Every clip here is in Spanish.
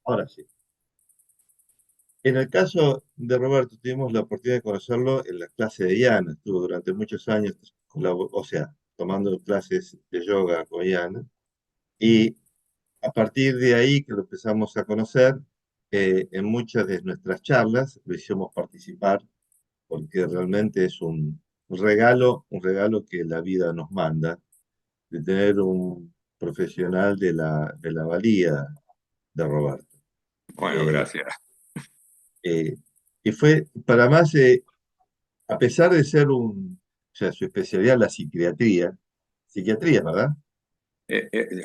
Ahora sí. En el caso de Roberto, tuvimos la oportunidad de conocerlo en la clase de Yana. Estuvo durante muchos años, o sea, tomando clases de yoga con Yana. Y a partir de ahí que lo empezamos a conocer, en muchas de nuestras charlas lo hicimos participar, porque realmente es un regalo que la vida nos manda, de tener un profesional de la valía de Roberto. Bueno, Eh, gracias. eh, y fue, para más, a pesar de ser o sea, su especialidad la psiquiatría, ¿verdad?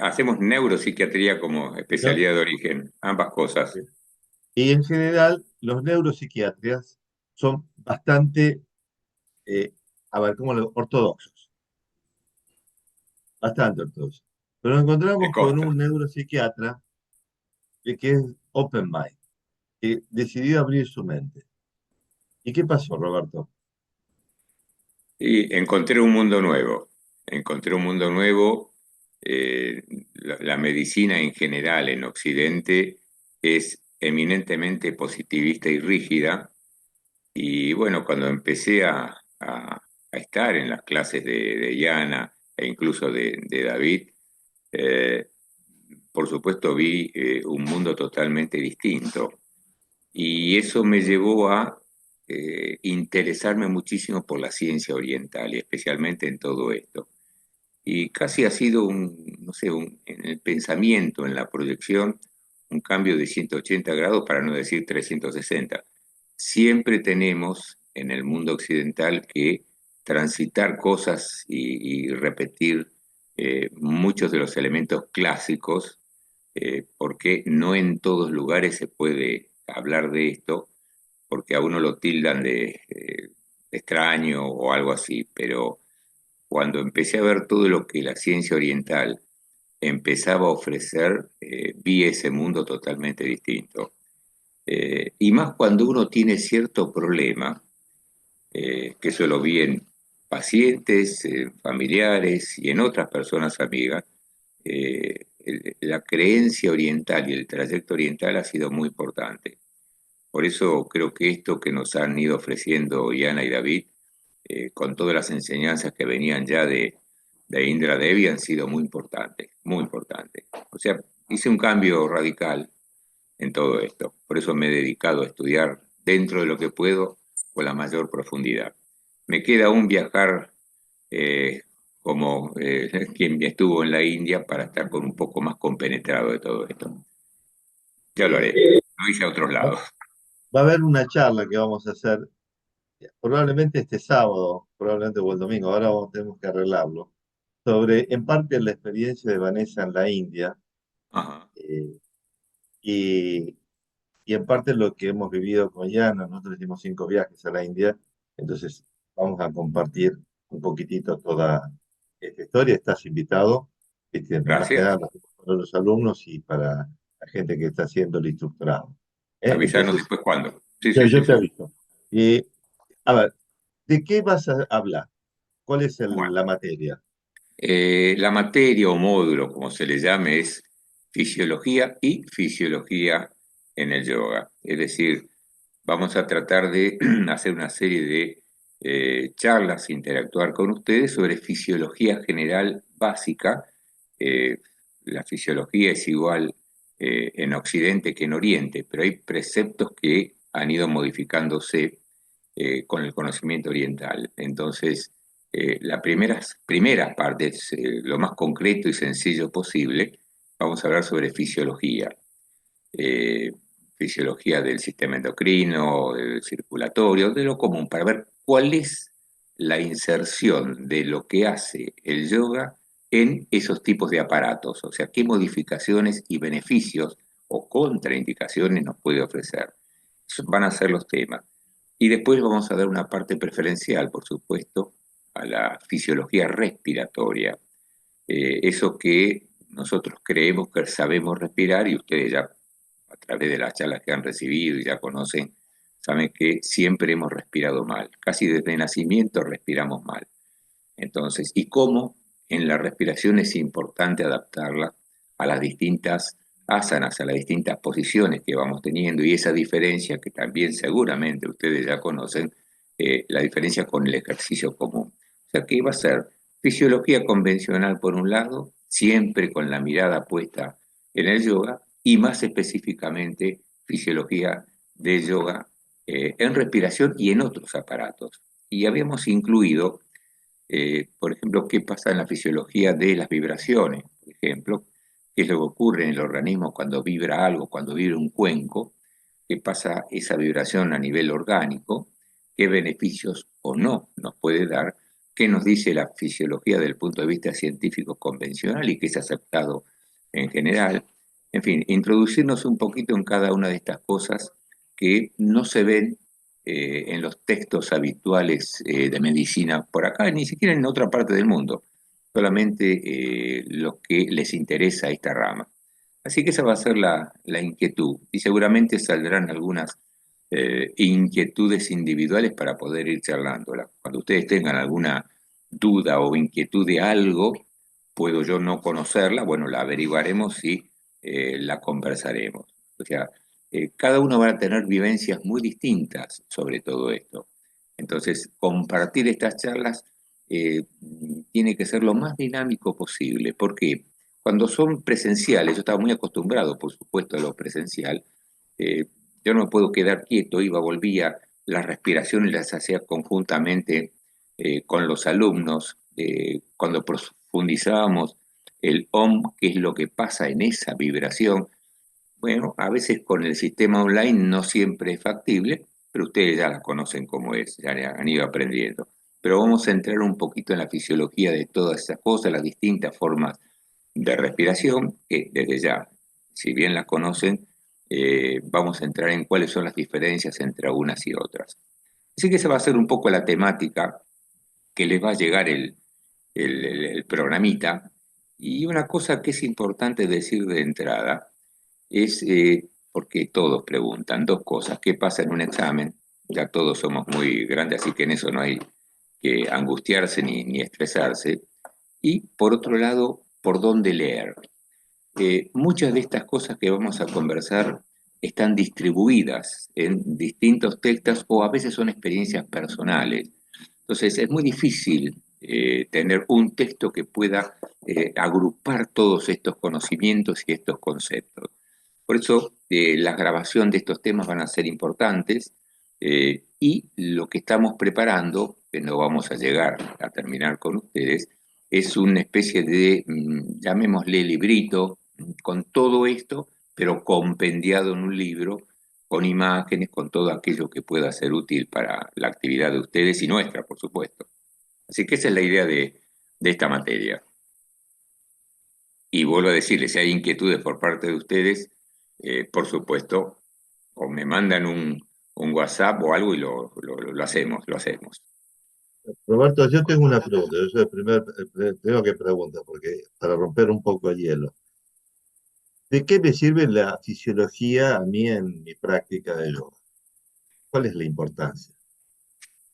Hacemos neuropsiquiatría como ¿No? especialidad de origen, ambas cosas. Y en general, los neuropsiquiatras son bastante, eh, a ver, ¿cómo ortodoxos, bastante ortodoxos. Pero nos Me encontramos con consta. un neuropsiquiatra que es open mind, que decidió abrir su mente. ¿Y qué pasó, Roberto? Y encontré un mundo nuevo. Encontré un mundo nuevo. eh, la medicina en general en Occidente es eminentemente positivista y rígida. Y bueno, cuando empecé a estar en las clases de Yana e incluso de David, eh, por supuesto vi un mundo totalmente distinto. Y eso me llevó a interesarme muchísimo por la ciencia oriental y especialmente en todo esto. Y casi ha sido no sé, en el pensamiento, en la proyección, un cambio de 180 grados, para no decir 360. Siempre tenemos en el mundo occidental que transitar cosas y repetir muchos de los elementos clásicos, porque no en todos lugares se puede hablar de esto, porque a uno lo tildan de extraño o algo así, pero cuando empecé a ver todo lo que la ciencia oriental empezaba a ofrecer, vi ese mundo totalmente distinto. Y más cuando uno tiene cierto problema, que eso lo vi en pacientes, familiares y en otras personas amigas, la creencia oriental y el trayecto oriental ha sido muy importante. Por eso creo que esto que nos han ido ofreciendo Iana y David, con todas las enseñanzas que venían ya de Indra Devi, han sido muy importantes, muy importantes. O sea, hice un cambio radical en todo esto. Por eso me he dedicado a estudiar dentro de lo que puedo con la mayor profundidad. Me queda aún viajar eh, como quien estuvo en la India para estar con un poco más compenetrado de todo esto. Ya lo haré. Eh, Lo hice a otros va lados. va a haber una charla que vamos a hacer probablemente este sábado, probablemente o el domingo, tenemos que arreglarlo, sobre en parte la experiencia de Vanessa en la India, Ajá. eh, y, y en parte lo que hemos vivido con Yana. Nosotros hicimos 5 viajes a la India, entonces vamos a compartir un poquitito toda esta historia. Estás invitado, más que Gracias. nada para los alumnos y para la gente que está haciendo el instructorado. Avisarnos Entonces, después cuándo. Sí, yo, sí, sí, yo te sí. aviso. Y, a ver, ¿de qué vas a hablar? ¿Cuál es Bueno, la materia? la materia o módulo, como se le llame, es fisiología y fisiología en el yoga. Es decir, vamos a tratar de hacer una serie de charlas, interactuar con ustedes sobre fisiología general básica. Eh, la fisiología es igual en Occidente que en Oriente, pero hay preceptos que han ido modificándose con el conocimiento oriental. Entonces, las primeras partes, lo más concreto y sencillo posible, vamos a hablar sobre fisiología. eh, Fisiología del sistema endocrino, del circulatorio, de lo común, para ver cuál es la inserción de lo que hace el yoga en esos tipos de aparatos, o sea, qué modificaciones y beneficios o contraindicaciones nos puede ofrecer. Esos van a ser los temas. Y después vamos a dar una parte preferencial, por supuesto, a la fisiología respiratoria, eso que nosotros creemos que sabemos respirar y ustedes ya a través de las charlas que han recibido y ya conocen, saben que siempre hemos respirado mal, casi desde nacimiento respiramos mal. Entonces, ¿y cómo en la respiración es importante adaptarla a las distintas asanas, a las distintas posiciones que vamos teniendo y esa diferencia que también seguramente ustedes ya conocen, la diferencia con el ejercicio común. O sea, que va a ser fisiología convencional por un lado, siempre con la mirada puesta en el yoga, y más específicamente fisiología de yoga en respiración y en otros aparatos. Y habíamos incluido, por ejemplo, qué pasa en la fisiología de las vibraciones, por ejemplo, qué es lo que ocurre en el organismo cuando vibra algo, cuando vibra un cuenco, qué pasa esa vibración a nivel orgánico, qué beneficios o no nos puede dar, qué nos dice la fisiología desde el punto de vista científico convencional y qué es aceptado en general. En fin, introducirnos un poquito en cada una de estas cosas que no se ven en los textos habituales de medicina por acá, ni siquiera en otra parte del mundo, solamente los que les interesa esta rama. Así que esa va a ser la inquietud y seguramente saldrán algunas inquietudes individuales para poder ir charlándola. Cuando ustedes tengan alguna duda o inquietud de algo, puedo yo no conocerla, bueno, la averiguaremos y la conversaremos. O sea, cada uno va a tener vivencias muy distintas sobre todo esto. Entonces, compartir estas charlas eh, tiene que ser lo más dinámico posible. ¿Por qué? Cuando son presenciales, yo estaba muy acostumbrado, por supuesto, a lo presencial, eh, yo no me puedo quedar quieto, iba, volvía, las respiraciones las hacía conjuntamente con los alumnos, cuando profundizábamos el OM, qué es lo que pasa en esa vibración. Bueno, a veces con el sistema online no siempre es factible, pero ustedes ya la conocen como es, ya han ido aprendiendo. Pero vamos a entrar un poquito en la fisiología de todas esas cosas, las distintas formas de respiración, que desde ya, si bien las conocen, vamos a entrar en cuáles son las diferencias entre unas y otras. Así que esa va a ser un poco la temática que les va a llegar el programita. Y una cosa que es importante decir de entrada es, porque todos preguntan dos cosas, ¿qué pasa en un examen? Ya todos somos muy grandes, así que en eso no hay que angustiarse ni estresarse. Y por otro lado, ¿por dónde leer? Muchas de estas cosas que vamos a conversar están distribuidas en distintos textos o a veces son experiencias personales. Entonces es muy difícil tener un texto que pueda agrupar todos estos conocimientos y estos conceptos. Por eso la grabación de estos temas van a ser importantes y lo que estamos preparando, que no vamos a llegar a terminar con ustedes, es una especie de, llamémosle librito, con todo esto, pero compendiado en un libro, con imágenes, con todo aquello que pueda ser útil para la actividad de ustedes y nuestra, por supuesto. Así que esa es la idea de esta materia. Y vuelvo a decirles, si hay inquietudes por parte de ustedes, por supuesto, o me mandan un WhatsApp o algo y lo hacemos, lo hacemos. Roberto, yo tengo una pregunta. Yo soy tengo que preguntar, porque para romper un poco el hielo. ¿De qué me sirve la fisiología a mí en mi práctica de yoga? ¿Cuál es la importancia?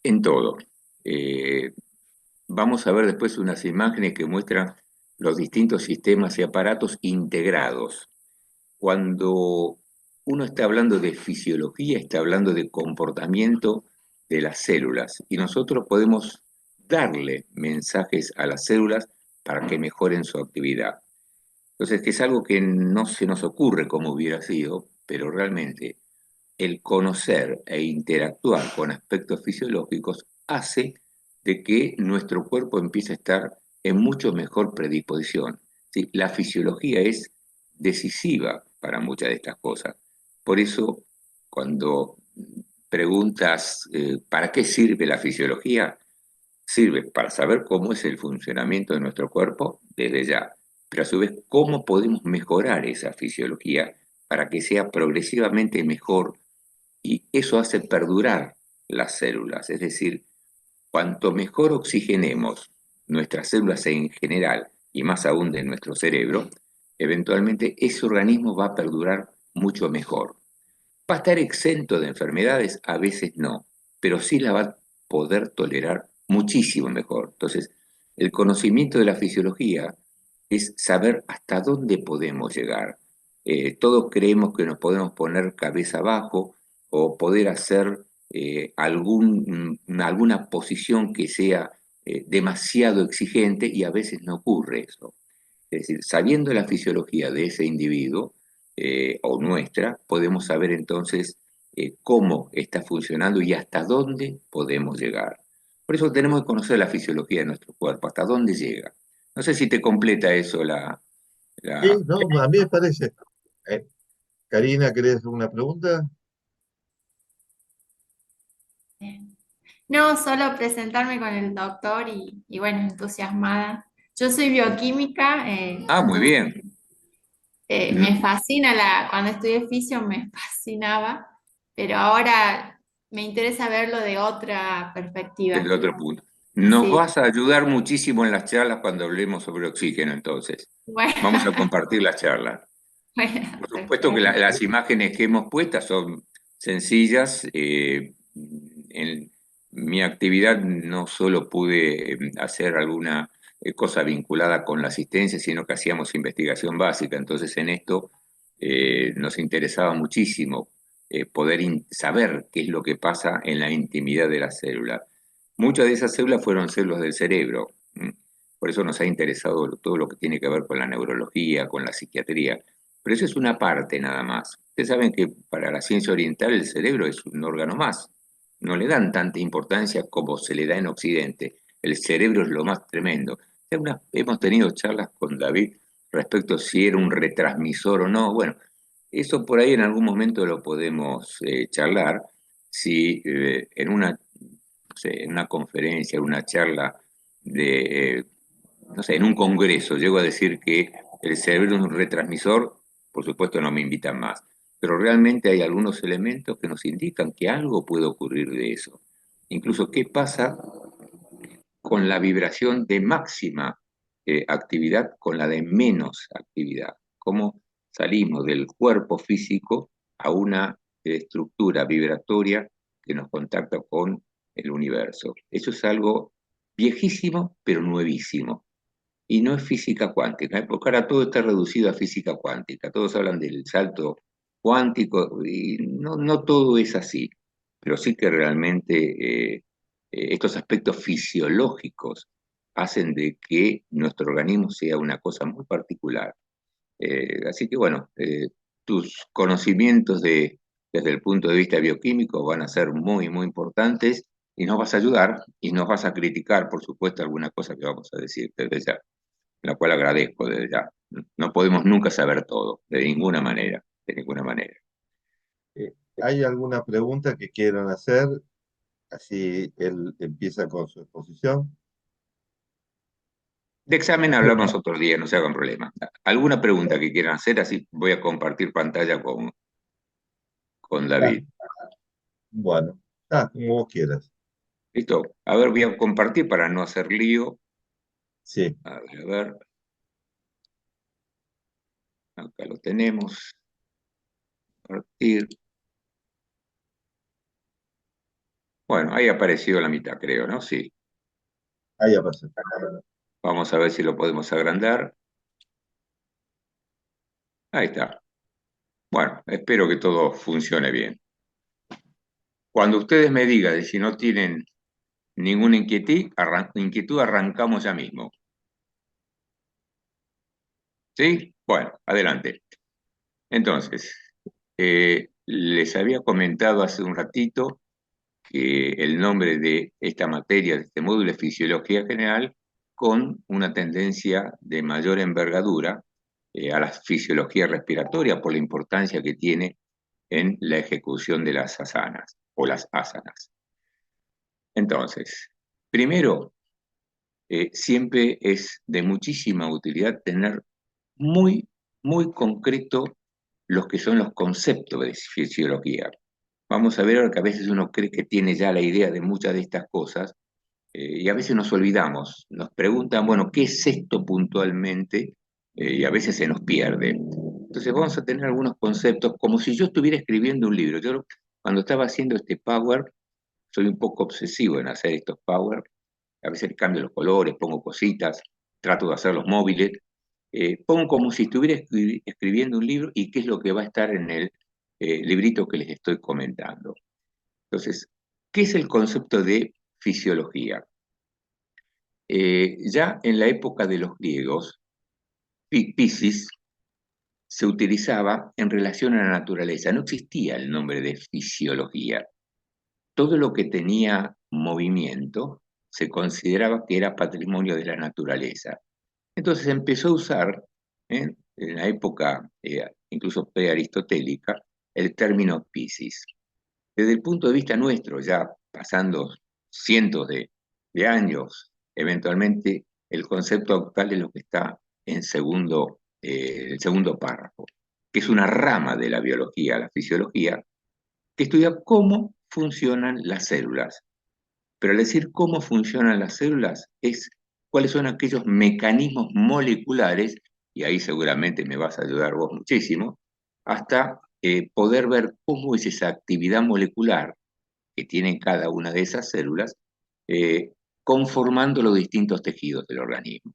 En todo. Eh, Vamos a ver después unas imágenes que muestran los distintos sistemas y aparatos integrados. Cuando uno está hablando de fisiología, está hablando de comportamiento de las células y nosotros podemos darle mensajes a las células para que mejoren su actividad. Entonces, que es algo que no se nos ocurre como hubiera sido, pero realmente el conocer e interactuar con aspectos fisiológicos hace de que nuestro cuerpo empiece a estar en mucho mejor predisposición. ¿Sí? La fisiología es decisiva para muchas de estas cosas. Por eso, cuando preguntas ¿para qué sirve la fisiología? Sirve para saber cómo es el funcionamiento de nuestro cuerpo desde ya, pero a su vez cómo podemos mejorar esa fisiología para que sea progresivamente mejor y eso hace perdurar las células, es decir, cuanto mejor oxigenemos nuestras células en general y más aún de nuestro cerebro, eventualmente ese organismo va a perdurar mucho mejor. ¿Va a estar exento de enfermedades? A veces no, pero sí la va a poder tolerar muchísimo mejor. Entonces, el conocimiento de la fisiología es saber hasta dónde podemos llegar. Todos creemos que nos podemos poner cabeza abajo o poder hacer alguna posición que sea demasiado exigente y a veces no ocurre eso. Es decir, sabiendo la fisiología de ese individuo o nuestra, podemos saber entonces cómo está funcionando y hasta dónde podemos llegar. Por eso tenemos que conocer la fisiología de nuestro cuerpo, hasta dónde llega. No sé si te completa eso Sí, la... no, a mí me parece. Eh, Karina, ¿querés hacer una pregunta? Bien. No, solo presentarme con el doctor y bueno, entusiasmada. Yo soy bioquímica, Ah, muy entonces bien. me fascina cuando estudié fisio me fascinaba, pero ahora me interesa verlo de otra Desde perspectiva. otro punto. Nos Sí, vas a ayudar muchísimo en las charlas cuando hablemos sobre oxígeno, entonces. bueno, Vamos a compartir las charlas. bueno, Por supuesto que perfecto. las imágenes que hemos puestas son sencillas. En mi actividad no solo pude hacer alguna cosa vinculada con la asistencia, sino que hacíamos investigación básica. Entonces en esto nos interesaba muchísimo poder saber qué es lo que pasa en la intimidad de la célula. Muchas de esas células fueron células del cerebro. Por eso nos ha interesado todo lo que tiene que ver con la neurología, con la psiquiatría. Pero eso es una parte nada más. Ustedes saben que para la ciencia oriental el cerebro es un órgano más. No le dan tanta importancia como se le da en Occidente. El cerebro es lo más tremendo. Hemos tenido charlas con David respecto a si era un retransmisor o no. Bueno, eso por ahí en algún momento lo podemos charlar. Si en no sé, en una conferencia, en una charla no sé, en un congreso llego a decir que el cerebro es un retransmisor, por supuesto no me invitan más, pero realmente hay algunos elementos que nos indican que algo puede ocurrir de eso. Incluso qué pasa con la vibración de máxima actividad con la de menos actividad. Cómo salimos del cuerpo físico a una estructura vibratoria que nos contacta con el universo. Eso es algo viejísimo, pero nuevísimo. Y no es física cuántica, porque ahora todo está reducido a física cuántica. Todos hablan del salto cuántico y no todo es así, pero sí que realmente estos aspectos fisiológicos hacen de que nuestro organismo sea una cosa muy particular. Así que bueno, tus conocimientos desde el punto de vista bioquímico van a ser muy, muy importantes y nos vas a ayudar y nos vas a criticar, por supuesto, alguna cosa que vamos a decir desde ya, la cual agradezco desde ya. No podemos nunca saber todo, de ninguna manera, de ninguna manera. ¿Hay alguna pregunta que quieran hacer? Así él empieza con su exposición. De examen hablamos otro día, no se hagan problema. ¿Alguna pregunta que quieran hacer? Así voy a compartir pantalla con Ah, David. bueno, como vos quieras. ¿Listo? A ver, voy a compartir para no hacer lío. Sí, A ver, acá lo tenemos. Compartir. Bueno, ahí apareció la mitad, creo, ¿no? Sí. ahí aparece. Vamos a ver si lo podemos agrandar. Ahí está. Bueno, espero que todo funcione bien. Cuando ustedes me digan de si no tienen ninguna inquietud, arrancamos ya mismo. ¿Sí? Bueno, adelante. Entonces, les había comentado hace un ratito que el nombre de esta materia, de este módulo, es Fisiología General, con una tendencia de mayor envergadura a la fisiología respiratoria por la importancia que tiene en la ejecución de las asanas o las asanas. Entonces, primero, siempre es de muchísima utilidad tener muy, muy concreto los que son los conceptos de fisiología. Vamos a ver ahora que a veces uno cree que tiene ya la idea de muchas de estas cosas y a veces nos olvidamos, nos preguntan, bueno, ¿qué es esto puntualmente? Y a veces se nos pierde. Entonces vamos a tener algunos conceptos como si yo estuviera escribiendo un libro. Yo cuando estaba haciendo este Power, soy un poco obsesivo en hacer estos Power. A veces cambio los colores, pongo cositas, trato de hacerlos móviles. pongo como si estuviera escribiendo un libro y qué es lo que va a estar en el librito que les estoy comentando. Entonces, ¿qué es el concepto de fisiología? Ya en la época de los griegos, Physis se utilizaba en relación a la naturaleza. No existía el nombre de fisiología. Todo lo que tenía movimiento se consideraba que era patrimonio de la naturaleza. Entonces empezó a usar, en la época incluso prearistotélica, el término physis. Desde el punto de vista nuestro, ya pasando cientos de años, eventualmente el concepto actual es lo que está en el segundo párrafo, que es una rama de la biología, la fisiología, que estudia cómo funcionan las células. Pero al decir cómo funcionan las células es cuáles son aquellos mecanismos moleculares, y ahí seguramente me vas a ayudar vos muchísimo, hasta poder ver cómo es esa actividad molecular que tienen cada una de esas células, eh, conformando los distintos tejidos del organismo.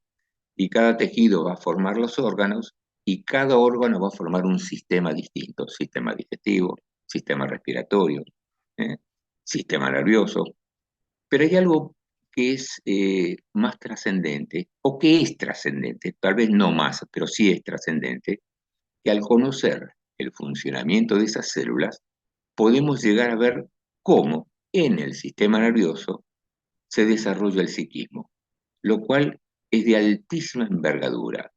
Y cada tejido va a formar los órganos y cada órgano va a formar un sistema distinto, sistema digestivo, sistema respiratorio, ¿eh? Sistema nervioso. Pero hay algo que es más trascendente, o que es trascendente, tal vez no más, pero sí es trascendente, que al conocer el funcionamiento de esas células, podemos llegar a ver cómo en el sistema nervioso se desarrolla el psiquismo, lo cual es de altísima envergadura.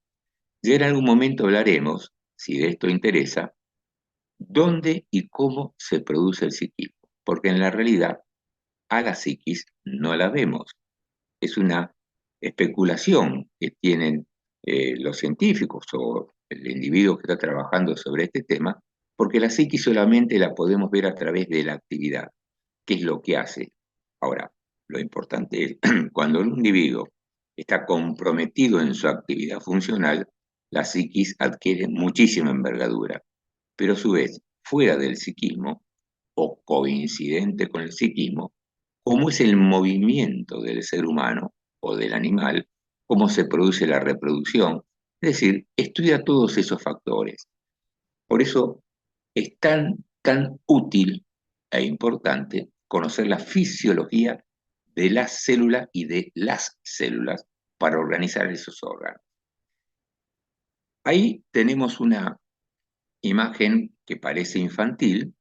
Ya en algún momento hablaremos, si de esto interesa, dónde y cómo se produce el psiquismo, porque en la realidad a la psiquis no la vemos. Es una especulación que tienen los científicos o el individuo que está trabajando sobre este tema, porque la psiquis solamente la podemos ver a través de la actividad, qué es lo que hace. Ahora, lo importante es, cuando un individuo está comprometido en su actividad funcional, la psiquis adquiere muchísima envergadura, pero a su vez, fuera del psiquismo, o coincidente con el psiquismo, cómo es el movimiento del ser humano o del animal, cómo se produce la reproducción. Es decir, estudia todos esos factores. Por eso es tan útil e importante conocer la fisiología de la célula y de las células para organizar esos órganos. Ahí tenemos una imagen que parece infantil,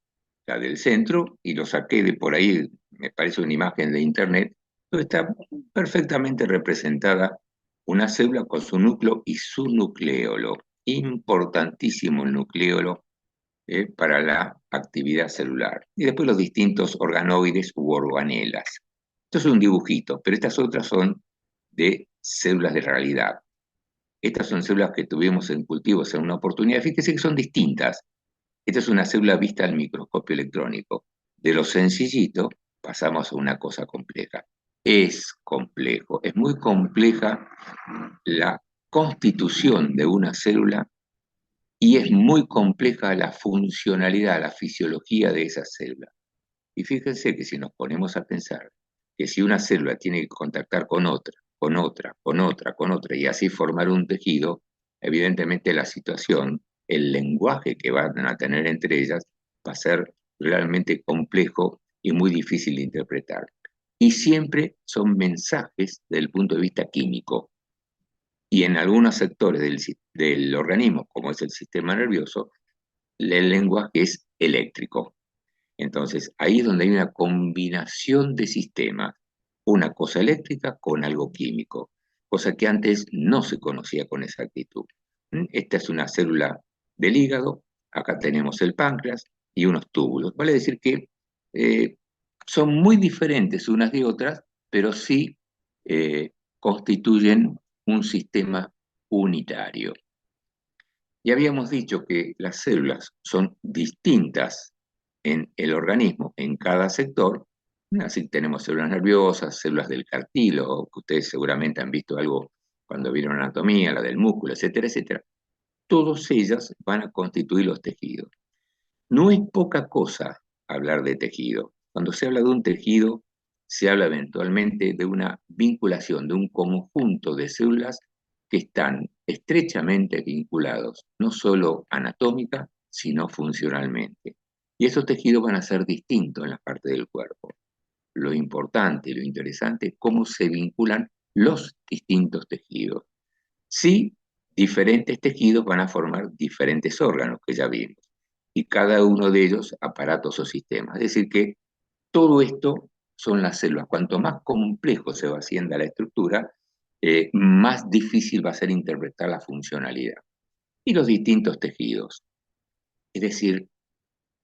la del centro, y lo saqué de por ahí, me parece una imagen de internet, donde está perfectamente representada una célula con su núcleo y su nucleolo. Importantísimo el nucleolo para la actividad celular. Y después los distintos organoides u organelas. Esto es un dibujito, pero estas otras son de células de realidad. Estas son células que tuvimos en cultivos en una oportunidad. Fíjense que son distintas. Esta es una célula vista al microscopio electrónico. De lo sencillito pasamos a una cosa compleja. Es complejo, es muy compleja la constitución de una célula y es muy compleja la funcionalidad, la fisiología de esa célula. Y fíjense que si nos ponemos a pensar que si una célula tiene que contactar con otra, con otra, con otra, con otra, y así formar un tejido, evidentemente la situación, el lenguaje que van a tener entre ellas, va a ser realmente complejo y muy difícil de interpretar. Y siempre son mensajes desde el punto de vista químico. Y en algunos sectores del organismo, como es el sistema nervioso, el lenguaje es eléctrico. Entonces, ahí es donde hay una combinación de sistemas, una cosa eléctrica con algo químico, cosa que antes no se conocía con exactitud. Esta es una célula del hígado, acá tenemos el páncreas y unos túbulos. Vale decir que son muy diferentes unas de otras, pero sí constituyen un sistema unitario. Y habíamos dicho que las células son distintas en el organismo, en cada sector. Así tenemos células nerviosas, células del cartílago, que ustedes seguramente han visto algo cuando vieron anatomía, la del músculo, etcétera, etcétera. Todas ellas van a constituir los tejidos. No es poca cosa hablar de tejido. Cuando se habla de un tejido, se habla eventualmente de una vinculación, de un conjunto de células que están estrechamente vinculados, no solo anatómica, sino funcionalmente. Y esos tejidos van a ser distintos en las partes del cuerpo. Lo importante, lo interesante es cómo se vinculan los distintos tejidos. Sí, diferentes tejidos van a formar diferentes órganos que ya vimos, y cada uno de ellos aparatos o sistemas. Es decir, que todo esto son las células. Cuanto más complejo se va haciendo la estructura, más difícil va a ser interpretar la funcionalidad. Y los distintos tejidos. Es decir,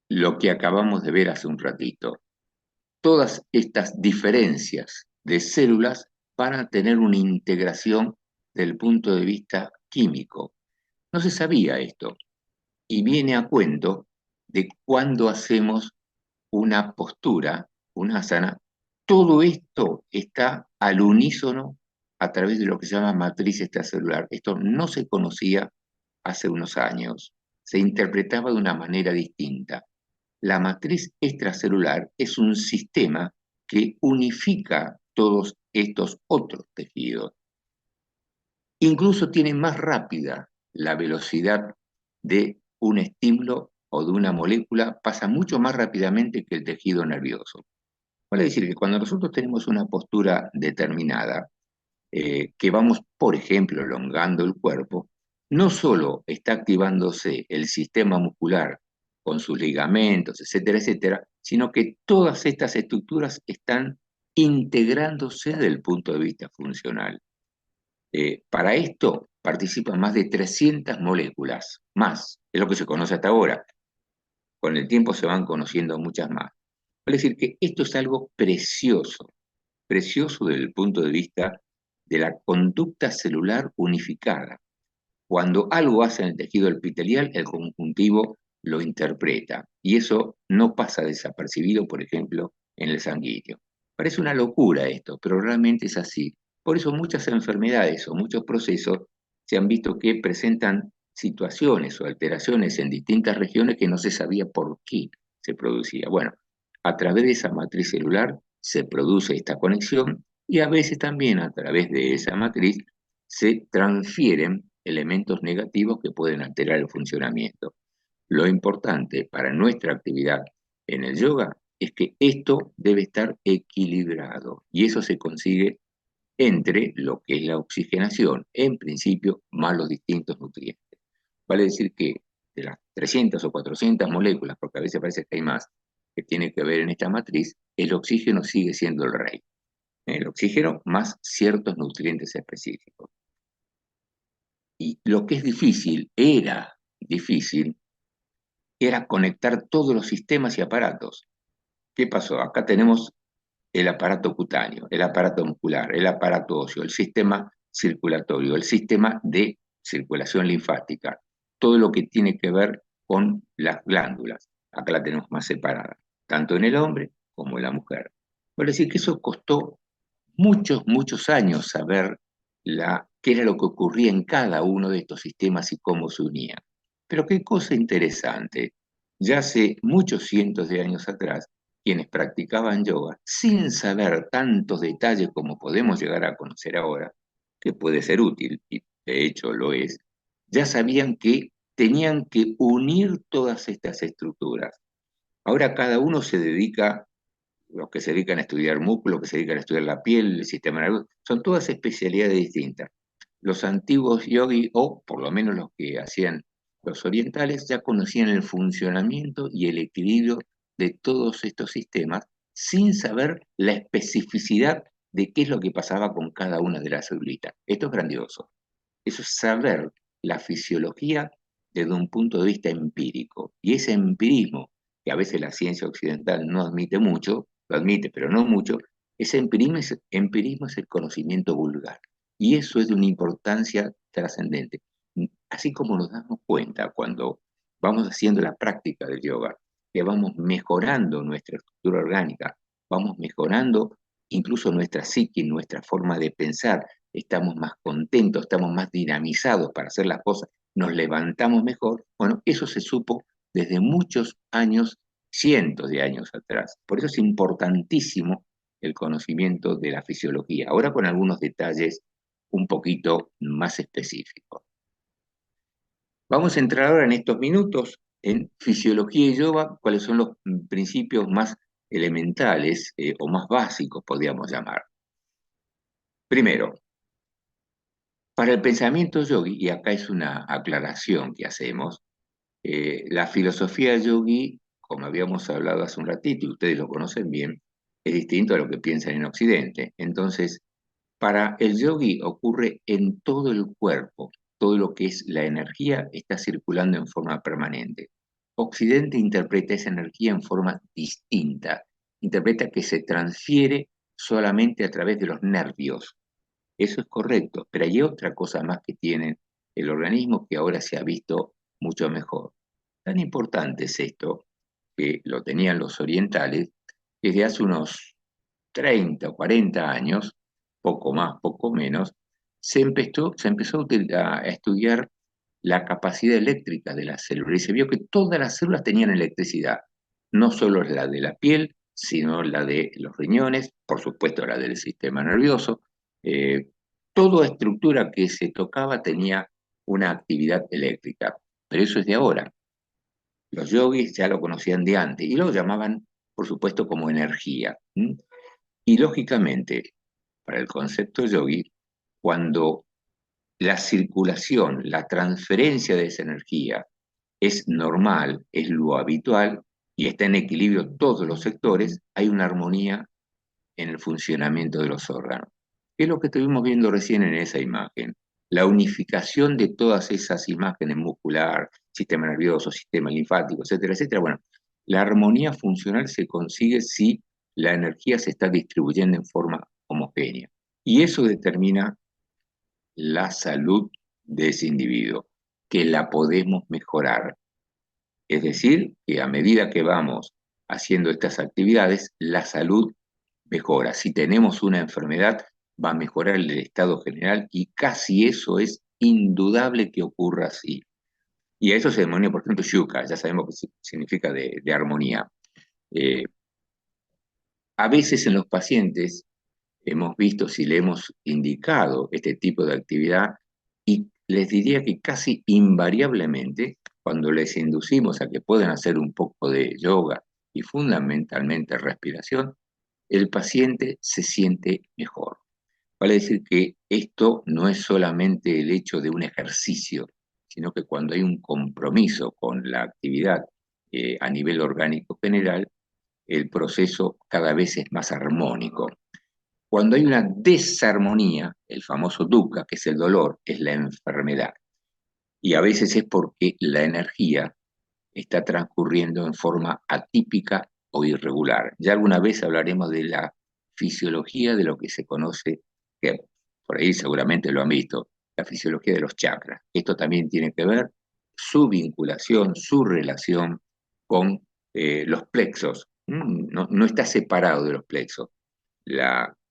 lo que acabamos de ver hace un ratito. Todas estas diferencias de células van a tener una integración desde el punto de vista químico. No se sabía esto, y viene a cuento de cuando hacemos una postura, una asana, todo esto está al unísono a través de lo que se llama matriz extracelular. Esto no se conocía hace unos años, se interpretaba de una manera distinta. La matriz extracelular es un sistema que unifica todos estos otros tejidos. Incluso tiene más rápida la velocidad de un estímulo o de una molécula, pasa mucho más rápidamente que el tejido nervioso. Vale decir que cuando nosotros tenemos una postura determinada, que vamos, por ejemplo, elongando el cuerpo, no solo está activándose el sistema muscular con sus ligamentos, etcétera, etcétera, sino que todas estas estructuras están integrándose desde el punto de vista funcional. Para esto participan más de 300 moléculas, más, es lo que se conoce hasta ahora. Con el tiempo se van conociendo muchas más. Vale decir que esto es algo precioso, precioso desde el punto de vista de la conducta celular unificada. Cuando algo hace en el tejido epitelial, el conjuntivo lo interpreta, y eso no pasa desapercibido, por ejemplo, en el sanguíneo. Parece una locura esto, pero realmente es así. Por eso muchas enfermedades o muchos procesos se han visto que presentan situaciones o alteraciones en distintas regiones que no se sabía por qué se producía. Bueno, a través de esa matriz celular se produce esta conexión, y a veces también a través de esa matriz se transfieren elementos negativos que pueden alterar el funcionamiento. Lo importante para nuestra actividad en el yoga es que esto debe estar equilibrado, y eso se consigue entre lo que es la oxigenación, en principio, más los distintos nutrientes. Vale decir que de las 300 o 400 moléculas, porque a veces parece que hay más, que tiene que ver en esta matriz, el oxígeno sigue siendo el rey. El oxígeno más ciertos nutrientes específicos. Y lo que es difícil, era conectar todos los sistemas y aparatos. ¿Qué pasó? Acá tenemos el aparato cutáneo, el aparato muscular, el aparato óseo, el sistema circulatorio, el sistema de circulación linfática, todo lo que tiene que ver con las glándulas. Acá la tenemos más separada, tanto en el hombre como en la mujer. Por decir que eso costó muchos, muchos años saber qué era lo que ocurría en cada uno de estos sistemas y cómo se unían. Pero qué cosa interesante, ya hace muchos cientos de años atrás, quienes practicaban yoga, sin saber tantos detalles como podemos llegar a conocer ahora, que puede ser útil, y de hecho lo es, ya sabían que tenían que unir todas estas estructuras. Ahora cada uno se dedica, los que se dedican a estudiar músculo, los que se dedican a estudiar la piel, el sistema nervioso, son todas especialidades distintas. Los antiguos yogis, o por lo menos los que hacían los orientales, ya conocían el funcionamiento y el equilibrio de todos estos sistemas sin saber la especificidad de qué es lo que pasaba con cada una de las celulitas. Esto es grandioso. Eso es saber la fisiología desde un punto de vista empírico. Y ese empirismo, que a veces la ciencia occidental no admite mucho, lo admite, pero no mucho, ese empirismo es el conocimiento vulgar. Y eso es de una importancia trascendente. Así como nos damos cuenta cuando vamos haciendo la práctica del yoga, que vamos mejorando nuestra estructura orgánica, vamos mejorando incluso nuestra psique, nuestra forma de pensar, estamos más contentos, estamos más dinamizados para hacer las cosas, nos levantamos mejor. Bueno, eso se supo desde muchos años, cientos de años atrás. Por eso es importantísimo el conocimiento de la fisiología. Ahora con algunos detalles un poquito más específico. Vamos a entrar ahora en estos minutos en fisiología y yoga, cuáles son los principios más elementales o más básicos, podríamos llamar. Primero, para el pensamiento yogi, y acá es una aclaración que hacemos, la filosofía yogi, como habíamos hablado hace un ratito, y ustedes lo conocen bien, es distinto a lo que piensan en Occidente. Entonces, para el yogi ocurre en todo el cuerpo, todo lo que es la energía está circulando en forma permanente. Occidente interpreta esa energía en forma distinta, interpreta que se transfiere solamente a través de los nervios. Eso es correcto, pero hay otra cosa más que tiene el organismo que ahora se ha visto mucho mejor. Tan importante es esto, que lo tenían los orientales, que desde hace unos 30 o 40 años, poco más, poco menos, se empezó a estudiar la capacidad eléctrica de las células y se vio que todas las células tenían electricidad, no solo la de la piel, sino la de los riñones, por supuesto la del sistema nervioso. Eh, Toda estructura que se tocaba tenía una actividad eléctrica, pero eso es de ahora. Los yogis ya lo conocían de antes y lo llamaban, por supuesto, como energía. Y lógicamente, para el concepto yogi, cuando la circulación, la transferencia de esa energía es normal, es lo habitual y está en equilibrio todos los sectores, hay una armonía en el funcionamiento de los órganos. ¿Qué es lo que estuvimos viendo recién en esa imagen? La unificación de todas esas imágenes muscular, sistema nervioso, sistema linfático, etcétera, etcétera. Bueno, la armonía funcional se consigue si la energía se está distribuyendo en forma homogénea. Y eso determina la salud de ese individuo, que la podemos mejorar. Es decir, que a medida que vamos haciendo estas actividades, la salud mejora. Si tenemos una enfermedad, va a mejorar el estado general y casi eso es indudable que ocurra así. Y a eso se denomina, por ejemplo, yuka, ya sabemos que significa de armonía. Eh, a veces en los pacientes hemos visto si le hemos indicado este tipo de actividad y les diría que casi invariablemente, cuando les inducimos a que puedan hacer un poco de yoga y fundamentalmente respiración, el paciente se siente mejor. Vale decir que esto no es solamente el hecho de un ejercicio, sino que cuando hay un compromiso con la actividad a nivel orgánico general, el proceso cada vez es más armónico. Cuando hay una desarmonía, el famoso dukkha, que es el dolor, es la enfermedad. Y a veces es porque la energía está transcurriendo en forma atípica o irregular. Ya alguna vez hablaremos de la fisiología de lo que se conoce, que por ahí seguramente lo han visto, la fisiología de los chakras. Esto también tiene que ver su vinculación, su relación con los plexos. No está separado de los plexos.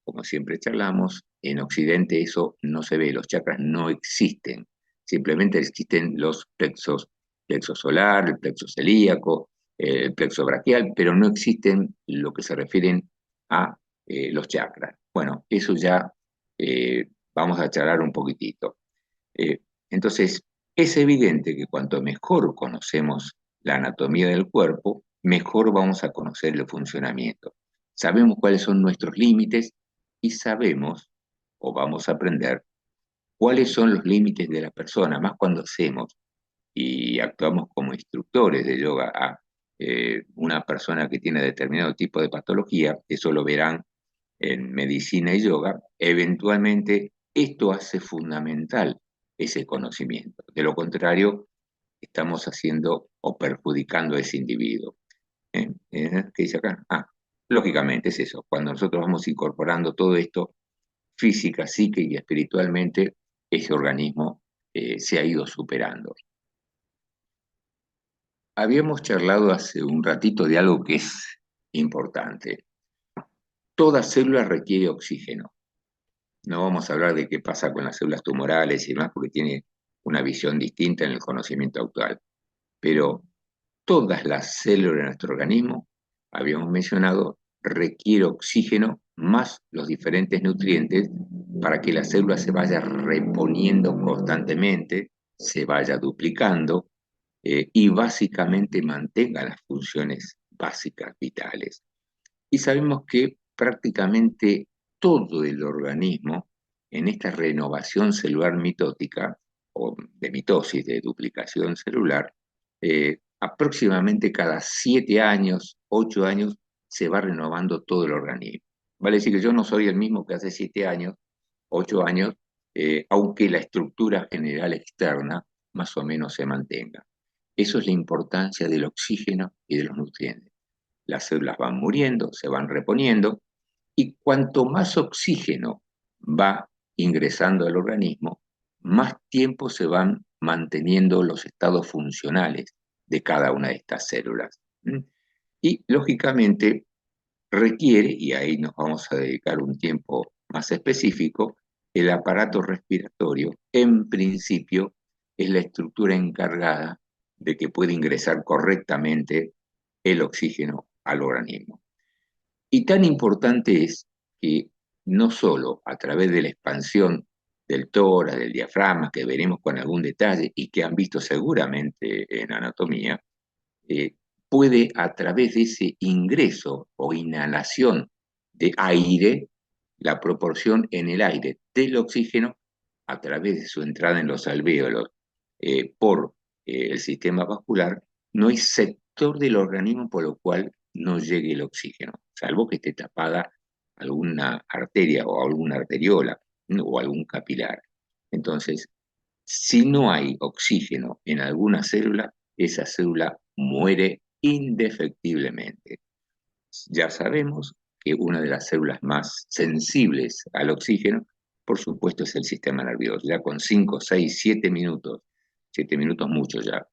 Como siempre charlamos, en Occidente eso no se ve, los chakras no existen, simplemente existen los plexos, plexo solar, el plexo celíaco, el plexo braquial, pero no existen lo que se refieren a los chakras. Bueno, eso ya vamos a charlar un poquitito. Entonces, es evidente que cuanto mejor conocemos la anatomía del cuerpo, mejor vamos a conocer el funcionamiento. Sabemos cuáles son nuestros límites y sabemos, o vamos a aprender, cuáles son los límites de la persona, más cuando hacemos y actuamos como instructores de yoga a una persona que tiene determinado tipo de patología, eso lo verán en medicina y yoga, eventualmente esto hace fundamental ese conocimiento. De lo contrario, estamos haciendo o perjudicando a ese individuo. ¿Qué dice acá? Lógicamente es eso. Cuando nosotros vamos incorporando todo esto, física, psíquica y espiritualmente, ese organismo se ha ido superando. Habíamos charlado hace un ratito de algo que es importante. Toda célula requiere oxígeno. No vamos a hablar de qué pasa con las células tumorales y demás, porque tiene una visión distinta en el conocimiento actual. Pero todas las células de nuestro organismo, habíamos mencionado, requiere oxígeno más los diferentes nutrientes para que la célula se vaya reponiendo constantemente, se vaya duplicando y básicamente mantenga las funciones básicas vitales. Y sabemos que prácticamente todo el organismo en esta renovación celular mitótica o de mitosis, de duplicación celular, aproximadamente cada 7 años, 8 años, se va renovando todo el organismo. Vale decir que yo no soy el mismo que hace 7 años, 8 años, aunque la estructura general externa más o menos se mantenga. Eso es la importancia del oxígeno y de los nutrientes. Las células van muriendo, se van reponiendo, y cuanto más oxígeno va ingresando al organismo, más tiempo se van manteniendo los estados funcionales de cada una de estas células. Y lógicamente requiere, y ahí nos vamos a dedicar un tiempo más específico, el aparato respiratorio, en principio, es la estructura encargada de que pueda ingresar correctamente el oxígeno al organismo. Y tan importante es que no solo a través de la expansión del tórax, del diafragma, que veremos con algún detalle y que han visto seguramente en anatomía, puede a través de ese ingreso o inhalación de aire, la proporción en el aire del oxígeno a través de su entrada en los alvéolos por el sistema vascular, no hay sector del organismo por lo cual no llegue el oxígeno, salvo que esté tapada alguna arteria o alguna arteriola, ¿no? O algún capilar. Entonces, si no hay oxígeno en alguna célula, esa célula muere indefectiblemente. Ya sabemos que una de las células más sensibles al oxígeno, por supuesto, es el sistema nervioso. Ya con 5, 6, 7 minutos, 7 minutos mucho ya,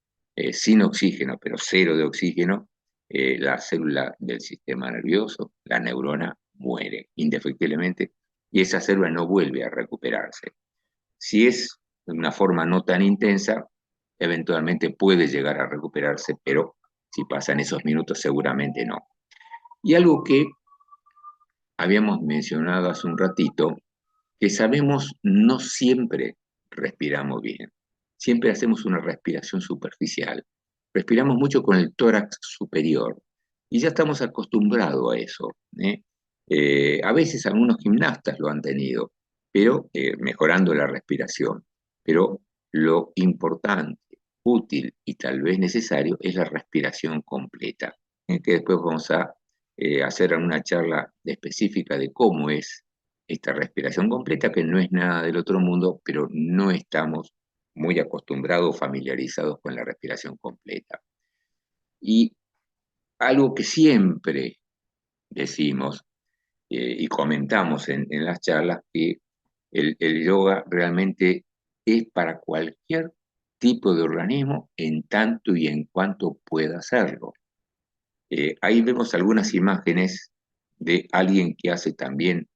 sin oxígeno, pero cero de oxígeno, la célula del sistema nervioso, la neurona, muere indefectiblemente y esa célula no vuelve a recuperarse. Si es de una forma no tan intensa, eventualmente puede llegar a recuperarse, pero si pasan esos minutos seguramente no. Y algo que habíamos mencionado hace un ratito, que sabemos no siempre respiramos bien. Siempre hacemos una respiración superficial. Respiramos mucho con el tórax superior y ya estamos acostumbrados a eso. A veces algunos gimnastas lo han tenido, pero mejorando la respiración. Pero lo importante, útil y tal vez necesario es la respiración completa, que después vamos a hacer una charla específica de cómo es esta respiración completa, que no es nada del otro mundo, pero no estamos muy acostumbrados, familiarizados con la respiración completa. Y algo que siempre decimos y comentamos en las charlas, que el yoga realmente es para cualquier tipo de organismo en tanto y en cuanto pueda hacerlo. Ahí vemos algunas imágenes de alguien que hace también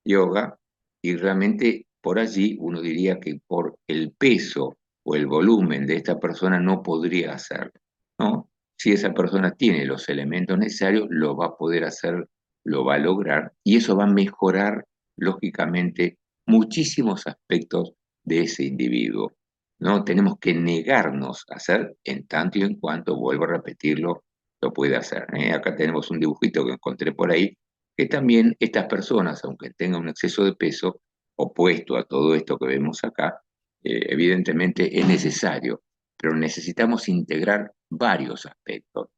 yoga y realmente por allí uno diría que por el peso o el volumen de esta persona no podría hacerlo, ¿no? Si esa persona tiene los elementos necesarios, lo va a poder hacer, lo va a lograr y eso va a mejorar lógicamente muchísimos aspectos de ese individuo. No tenemos que negarnos a hacer en tanto y en cuanto, vuelvo a repetirlo, lo puede hacer. Acá tenemos un dibujito que encontré por ahí, que también estas personas, aunque tengan un exceso de peso, opuesto a todo esto que vemos acá, evidentemente es necesario, pero necesitamos integrar varios aspectos.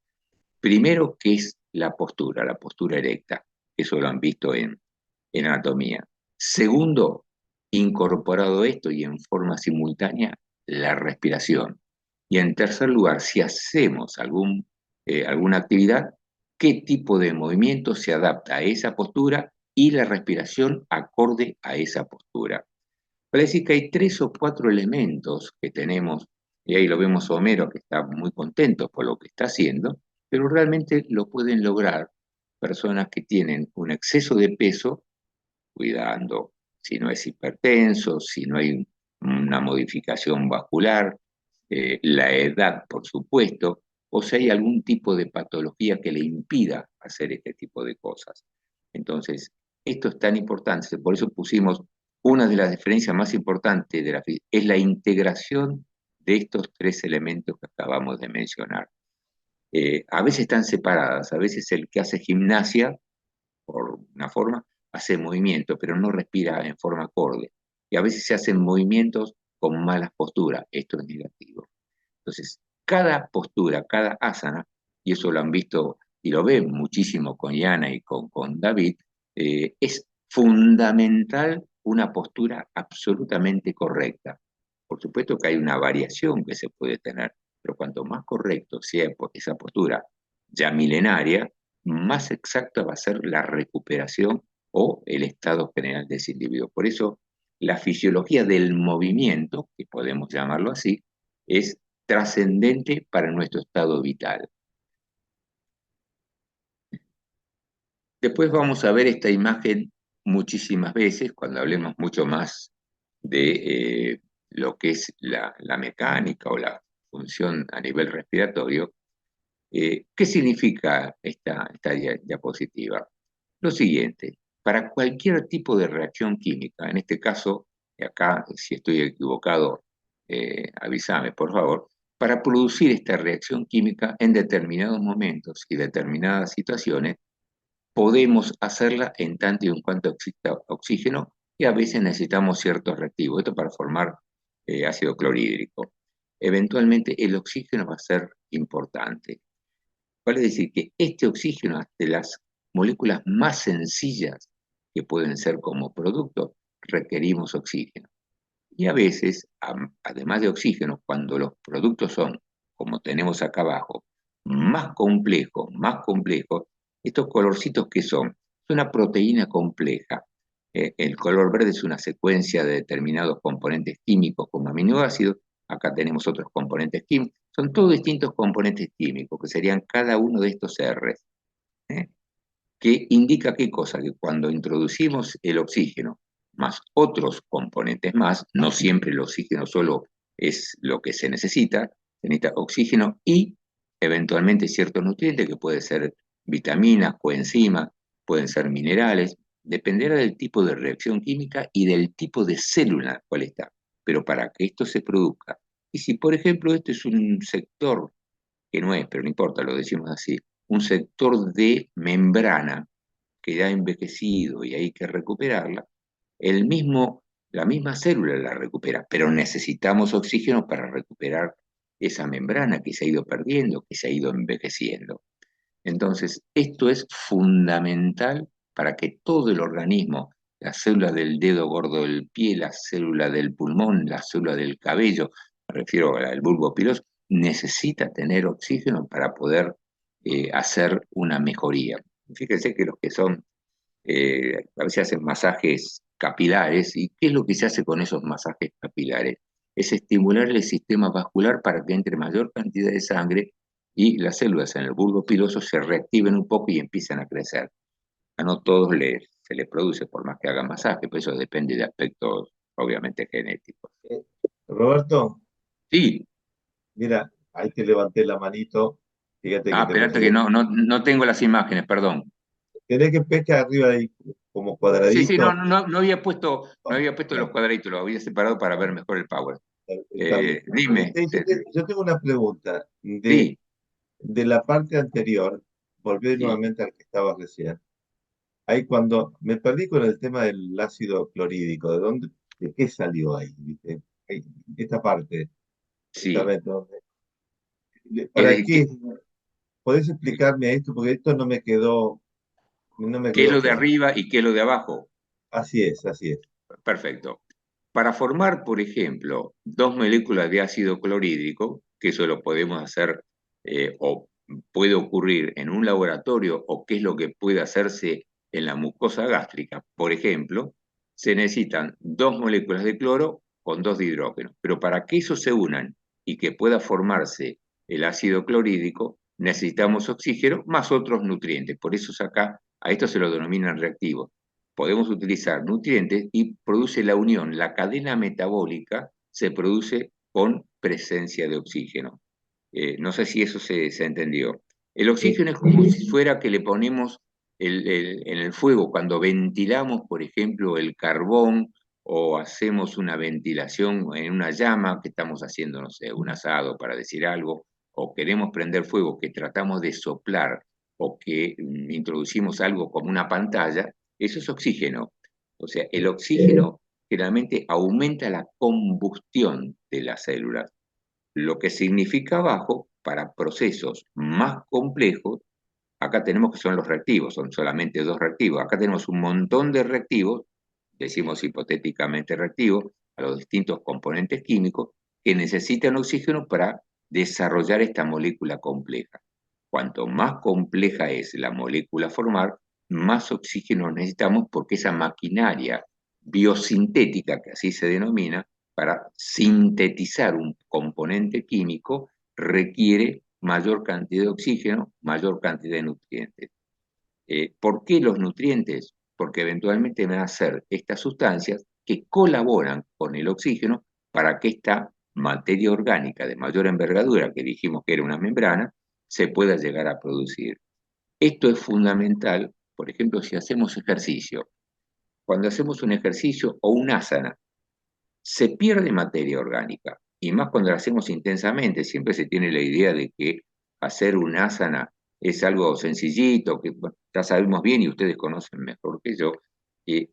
Primero, que es la postura erecta, eso lo han visto en anatomía. Segundo, incorporado esto y en forma simultánea, la respiración. Y en tercer lugar, si hacemos alguna actividad, qué tipo de movimiento se adapta a esa postura y la respiración acorde a esa postura. Para decir que hay 3 o 4 elementos que tenemos, y ahí lo vemos a Homero que está muy contento por lo que está haciendo, pero realmente lo pueden lograr personas que tienen un exceso de peso, cuidando si no es hipertenso, si no hay una modificación vascular, la edad, por supuesto, o si hay algún tipo de patología que le impida hacer este tipo de cosas. Entonces, esto es tan importante, por eso pusimos una de las diferencias más importantes de la física es la integración de estos tres elementos que acabamos de mencionar. A veces están separadas, a veces el que hace gimnasia, por una forma, hace movimiento, pero no respira en forma acorde. Y a veces se hacen movimientos con malas posturas, esto es negativo. Entonces, cada postura, cada asana, y eso lo han visto y lo ven muchísimo con Yana y con David, es fundamental una postura absolutamente correcta. Por supuesto que hay una variación que se puede tener, pero cuanto más correcto sea esa postura ya milenaria, más exacta va a ser la recuperación o el estado general de ese individuo. Por eso, la fisiología del movimiento, que podemos llamarlo así, es trascendente para nuestro estado vital. Después vamos a ver esta imagen muchísimas veces, cuando hablemos mucho más de lo que es la mecánica o la función a nivel respiratorio. ¿Qué significa esta diapositiva? Lo siguiente, para cualquier tipo de reacción química, en este caso, y acá si estoy equivocado, avísame por favor, para producir esta reacción química en determinados momentos y determinadas situaciones, podemos hacerla en tanto y en cuanto exista oxígeno y a veces necesitamos ciertos reactivos, esto para formar ácido clorhídrico. Eventualmente el oxígeno va a ser importante. Vale decir que este oxígeno, de las moléculas más sencillas que pueden ser como producto, requerimos oxígeno. Y a veces, además de oxígeno, cuando los productos son, como tenemos acá abajo, más complejos, estos colorcitos que son, es una proteína compleja. El color verde es una secuencia de determinados componentes químicos como aminoácidos, acá tenemos otros componentes químicos, son todos distintos componentes químicos, que serían cada uno de estos R's, ¿eh? Que indica qué cosa, que cuando introducimos el oxígeno más otros componentes más, no siempre el oxígeno solo es lo que se necesita oxígeno y eventualmente ciertos nutrientes que pueden ser vitaminas, coenzimas, pueden ser minerales, dependerá del tipo de reacción química y del tipo de célula cual está. Pero para que esto se produzca, y si por ejemplo este es un sector, que no es, pero no importa, lo decimos así, un sector de membrana que ya ha envejecido y hay que recuperarla, la misma célula la recupera, pero necesitamos oxígeno para recuperar esa membrana que se ha ido perdiendo, que se ha ido envejeciendo. Entonces, esto es fundamental para que todo el organismo, la célula del dedo gordo del pie, la célula del pulmón, la célula del cabello, me refiero al bulbo piloso, necesita tener oxígeno para poder hacer una mejoría. Fíjense que los que son, a veces hacen masajes capilares, ¿y qué es lo que se hace con esos masajes capilares? Es estimular el sistema vascular para que entre mayor cantidad de sangre y las células en el bulbo piloso se reactiven un poco y empiezan a crecer. A no todos se les produce por más que hagan masaje, pero eso depende de aspectos obviamente genéticos. Roberto, Sí, mira, ahí te levanté la manito. Fíjate que te espérate que puse. no tengo las imágenes, perdón. Tenés que pescar arriba ahí como Sí, cuadradito. no había puesto los Claro, cuadraditos, los había separado para ver mejor el power. está bien. Dime, Yo tengo una pregunta. sí, De la parte anterior, volví sí. nuevamente al que estabas recién. Ahí cuando me perdí con el tema del ácido clorhídrico, de qué salió ahí? ¿Viste? Esta parte, Sí, justamente, ¿para el, qué? ¿Podés explicarme esto? Porque esto no me ¿qué es quedó lo de claro. arriba y qué es lo de abajo? Así es, así es. Perfecto. Para formar, por ejemplo, dos moléculas de ácido clorhídrico, que eso lo podemos hacer o puede ocurrir en un laboratorio o qué es lo que puede hacerse en la mucosa gástrica, por ejemplo, se necesitan dos moléculas de cloro con dos de hidrógeno. Pero para que eso se unan y que pueda formarse el ácido clorhídrico, necesitamos oxígeno más otros nutrientes. Por eso acá a esto se lo denominan reactivos. Podemos utilizar nutrientes y produce la unión, la cadena metabólica se produce con presencia de oxígeno. No sé si eso se entendió. El Sí, oxígeno es como si fuera que le ponemos en el fuego, cuando ventilamos, por ejemplo, el carbón o hacemos una ventilación en una llama que estamos haciendo, no sé, un asado para decir algo, o queremos prender fuego, que tratamos de soplar, o que introducimos algo como una pantalla, eso es oxígeno. O sea, el oxígeno generalmente aumenta la combustión de las células, lo que significa abajo, para procesos más complejos, acá tenemos que son los reactivos, son solamente 2 reactivos, acá tenemos un montón de reactivos, decimos hipotéticamente reactivos, a los distintos componentes químicos que necesitan oxígeno para desarrollar esta molécula compleja. Cuanto más compleja es la molécula a formar, más oxígeno necesitamos porque esa maquinaria biosintética, que así se denomina, para sintetizar un componente químico, requiere mayor cantidad de oxígeno, mayor cantidad de nutrientes. ¿Por qué los nutrientes? Porque eventualmente van a ser estas sustancias que colaboran con el oxígeno para que esta materia orgánica de mayor envergadura, que dijimos que era una membrana, se pueda llegar a producir. Esto es fundamental, por ejemplo, si hacemos ejercicio. Cuando hacemos un ejercicio o un asana, se pierde materia orgánica, y más cuando lo hacemos intensamente. Siempre se tiene la idea de que hacer un asana es algo sencillito, que bueno, ya sabemos bien y ustedes conocen mejor que yo, que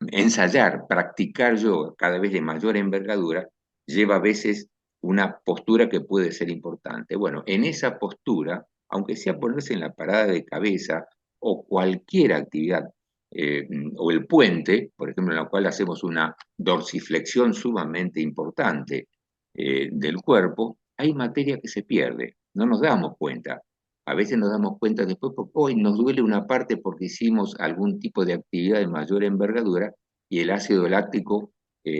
ensayar, practicar yoga cada vez de mayor envergadura lleva a veces una postura que puede ser importante. Bueno, en esa postura, aunque sea ponerse en la parada de cabeza o cualquier actividad, o el puente, por ejemplo, en la cual hacemos una dorsiflexión sumamente importante del cuerpo, hay materia que se pierde, no nos damos cuenta. A veces nos damos cuenta después porque hoy nos duele una parte porque hicimos algún tipo de actividad de mayor envergadura y el ácido láctico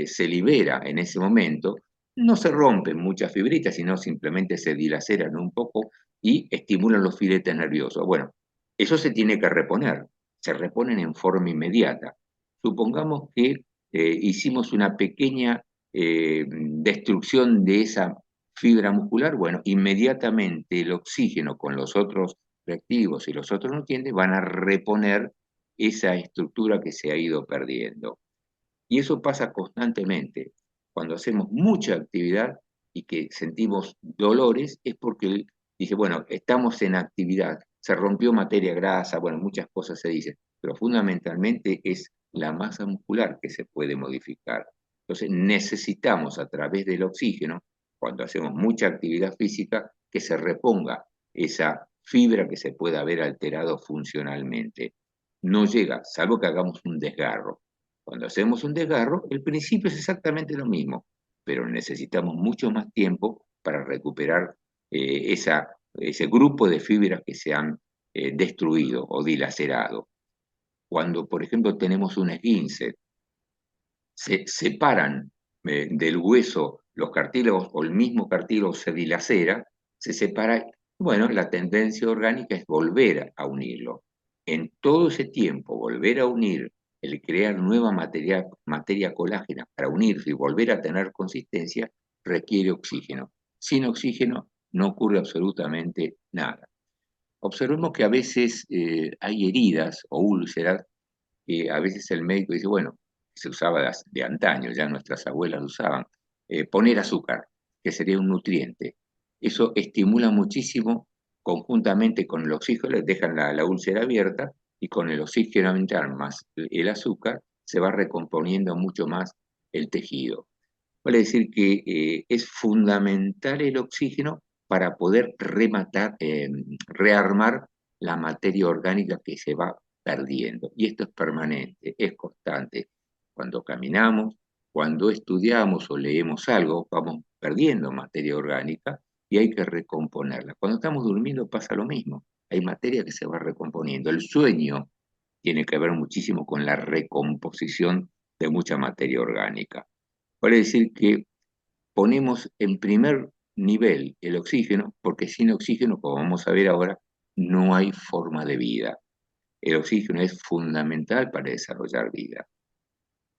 se libera en ese momento. No se rompen muchas fibritas, sino simplemente se dilaceran un poco y estimulan los filetes nerviosos. Bueno, eso se tiene que reponer, se reponen en forma inmediata. Supongamos que hicimos una pequeña destrucción de esa fibra muscular, bueno, inmediatamente el oxígeno con los otros reactivos y los otros nutrientes van a reponer esa estructura que se ha ido perdiendo. Y eso pasa constantemente. Cuando hacemos mucha actividad y que sentimos dolores, es porque dice, bueno, estamos en actividad, se rompió materia grasa, bueno, muchas cosas se dicen, pero fundamentalmente es la masa muscular que se puede modificar. Entonces necesitamos a través del oxígeno, cuando hacemos mucha actividad física, que se reponga esa fibra que se pueda haber alterado funcionalmente. No llega, salvo que hagamos un desgarro. Cuando hacemos un desgarro, el principio es exactamente lo mismo, pero necesitamos mucho más tiempo para recuperar ese grupo de fibras que se han destruido o dilacerado. Cuando, por ejemplo, tenemos un esguince, se separan del hueso los cartílagos o el mismo cartílago se dilacera, se separa, bueno, la tendencia orgánica es volver a unirlo. En todo ese tiempo, volver a unir, el crear nueva materia colágena para unirse y volver a tener consistencia, requiere oxígeno. Sin oxígeno no ocurre absolutamente nada. Observemos que a veces hay heridas o úlceras que a veces el médico dice, bueno, se usaba de antaño, ya nuestras abuelas usaban, poner azúcar, que sería un nutriente. Eso estimula muchísimo conjuntamente con el oxígeno, les dejan la úlcera abierta y con el oxígeno ambiental más el azúcar se va recomponiendo mucho más el tejido. Vale decir que es fundamental el oxígeno para poder rearmar la materia orgánica que se va perdiendo. Y esto es permanente, es constante. Cuando caminamos, cuando estudiamos o leemos algo, vamos perdiendo materia orgánica y hay que recomponerla. Cuando estamos durmiendo pasa lo mismo. Hay materia que se va recomponiendo. El sueño tiene que ver muchísimo con la recomposición de mucha materia orgánica. Vale decir que ponemos en primer nivel el oxígeno, porque sin oxígeno, como vamos a ver ahora, no hay forma de vida. El oxígeno es fundamental para desarrollar vida.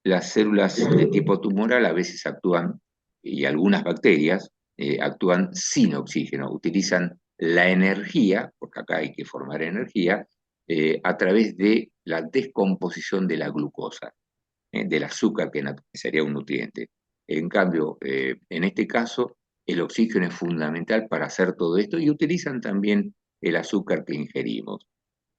Las células de tipo tumoral a veces actúan, y algunas bacterias actúan sin oxígeno, utilizan la energía, porque acá hay que formar energía, a través de la descomposición de la glucosa. del azúcar que sería un nutriente. En cambio, en este caso, el oxígeno es fundamental para hacer todo esto y utilizan también el azúcar que ingerimos.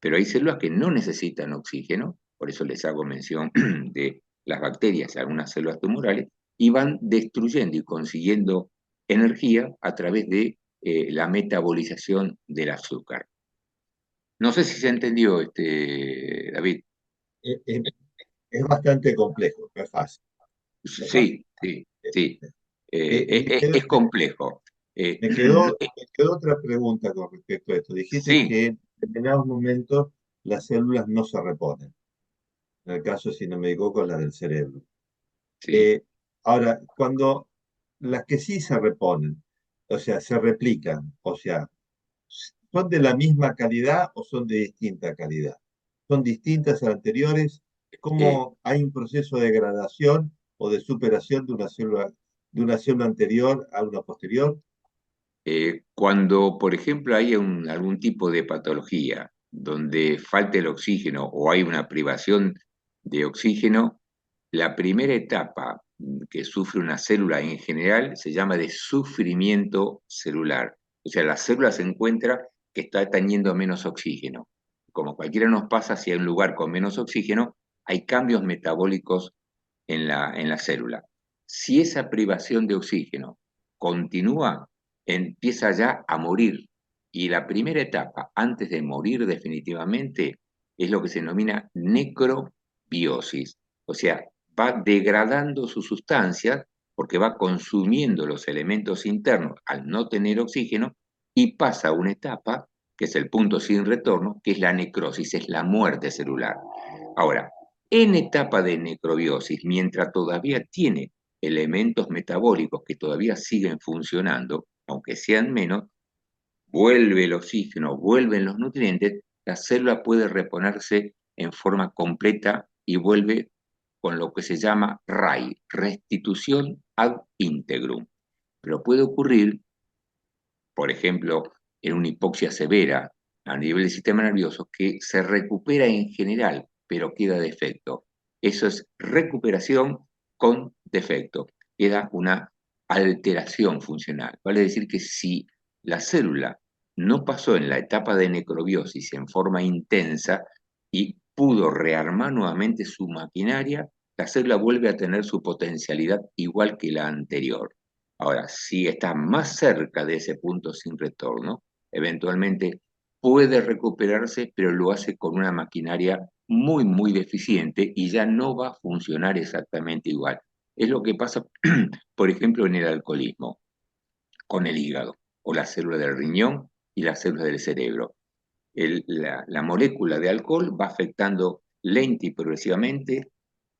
Pero hay células que no necesitan oxígeno, por eso les hago mención de las bacterias y algunas células tumorales, y van destruyendo y consiguiendo energía a través de la metabolización del azúcar. No sé si se entendió, David. Es, es bastante complejo, no es fácil. No es fácil. Sí, sí, sí. Me quedó, Es complejo. Eh, me quedó otra pregunta con respecto a esto. Dijiste sí, que en determinados momentos las células no se reponen. En el caso, si no me equivoco, las del cerebro. sí. Eh, Ahora, cuando las que sí se reponen, o sea, se replican, o sea, ¿son de la misma calidad o son de distinta calidad? ¿Son distintas a las anteriores? Eh, ¿Cómo hay un proceso de degradación o de superación de una célula anterior a una posterior? Cuando, por ejemplo, hay algún tipo de patología donde falta el oxígeno o hay una privación de oxígeno, la primera etapa que sufre una célula en general se llama de sufrimiento celular. O sea, la célula se encuentra que está teniendo menos oxígeno. Como cualquiera nos pasa, si hay un lugar con menos oxígeno, hay cambios metabólicos en la célula. Si esa privación de oxígeno continúa, empieza ya a morir. Y la primera etapa, antes de morir definitivamente, es lo que se denomina necrobiosis. O sea, va degradando sus sustancias porque va consumiendo los elementos internos al no tener oxígeno y pasa a una etapa, que es el punto sin retorno, que es la necrosis, es la muerte celular. Ahora, en etapa de necrobiosis, mientras todavía tiene elementos metabólicos que todavía siguen funcionando, aunque sean menos, vuelve el oxígeno, vuelven los nutrientes, la célula puede reponerse en forma completa y vuelve con lo que se llama RAI, restitución ad integrum. Pero puede ocurrir, por ejemplo, en una hipoxia severa a nivel del sistema nervioso, que se recupera en general, pero queda defecto. Eso es recuperación con defecto. Queda una alteración funcional. Vale decir que si la célula no pasó en la etapa de necrobiosis en forma intensa y pudo rearmar nuevamente su maquinaria, la célula vuelve a tener su potencialidad igual que la anterior. Ahora, si está más cerca de ese punto sin retorno, eventualmente puede recuperarse, pero lo hace con una maquinaria muy, muy deficiente y ya no va a funcionar exactamente igual. Es lo que pasa, por ejemplo, en el alcoholismo, con el hígado, o la célula del riñón y las células del cerebro. La molécula de alcohol va afectando lenta y progresivamente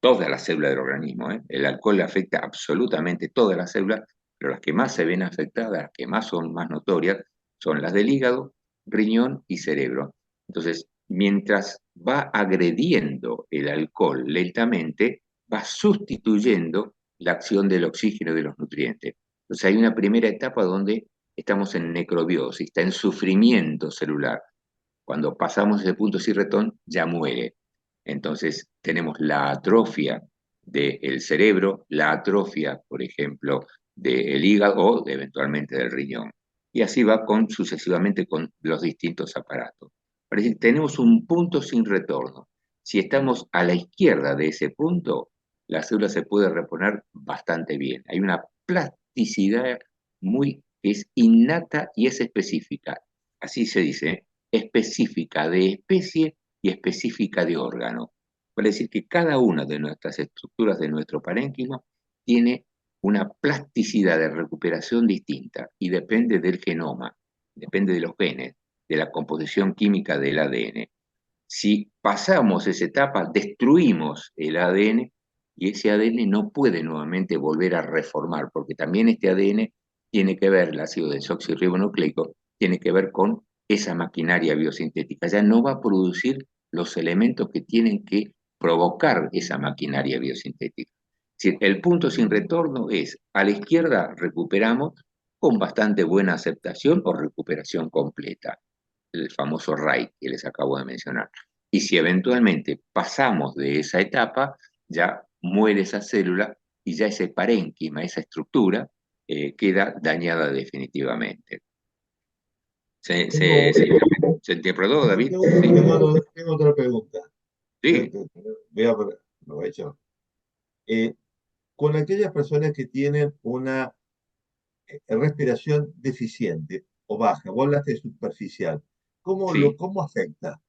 todas las células del organismo. El alcohol afecta absolutamente todas las células, pero las que más se ven afectadas, las que más son más notorias, son las del hígado, riñón y cerebro. Entonces, mientras va agrediendo el alcohol lentamente, va sustituyendo la acción del oxígeno y de los nutrientes. Entonces, hay una primera etapa donde estamos en necrobiosis, está en sufrimiento celular. Cuando pasamos ese punto cirretón, ya muere. Entonces tenemos la atrofia del cerebro, la atrofia, por ejemplo, del hígado o eventualmente del riñón. Y así va sucesivamente con los distintos aparatos. Es decir, tenemos un punto sin retorno. Si estamos a la izquierda de ese punto, la célula se puede reponer bastante bien. Hay una plasticidad que es innata y es específica. Así se dice, ¿eh? Específica de especie y específica de órgano. Vale decir que cada una de nuestras estructuras de nuestro parénquima tiene una plasticidad de recuperación distinta y depende del genoma, depende de los genes, de la composición química del ADN. Si pasamos esa etapa, destruimos el ADN y ese ADN no puede nuevamente volver a reformar, porque también este ADN tiene que ver, el ácido desoxirribonucleico, tiene que ver con esa maquinaria biosintética. Ya no va a producir los elementos que tienen que provocar esa maquinaria biosintética. Es decir, el punto sin retorno es, a la izquierda recuperamos con bastante buena aceptación o recuperación completa, el famoso RAI que les acabo de mencionar. Y si eventualmente pasamos de esa etapa, ya muere esa célula y ya ese parénquima, esa estructura, queda dañada definitivamente. Tengo, ¿Se interpretó, tengo, David? tengo- Sí. tengo otra pregunta. Te- Sí, te- Voy a aprovechar. Eh, con aquellas personas que tienen una respiración deficiente o baja, vos hablaste de superficial, sí, cómo afecta?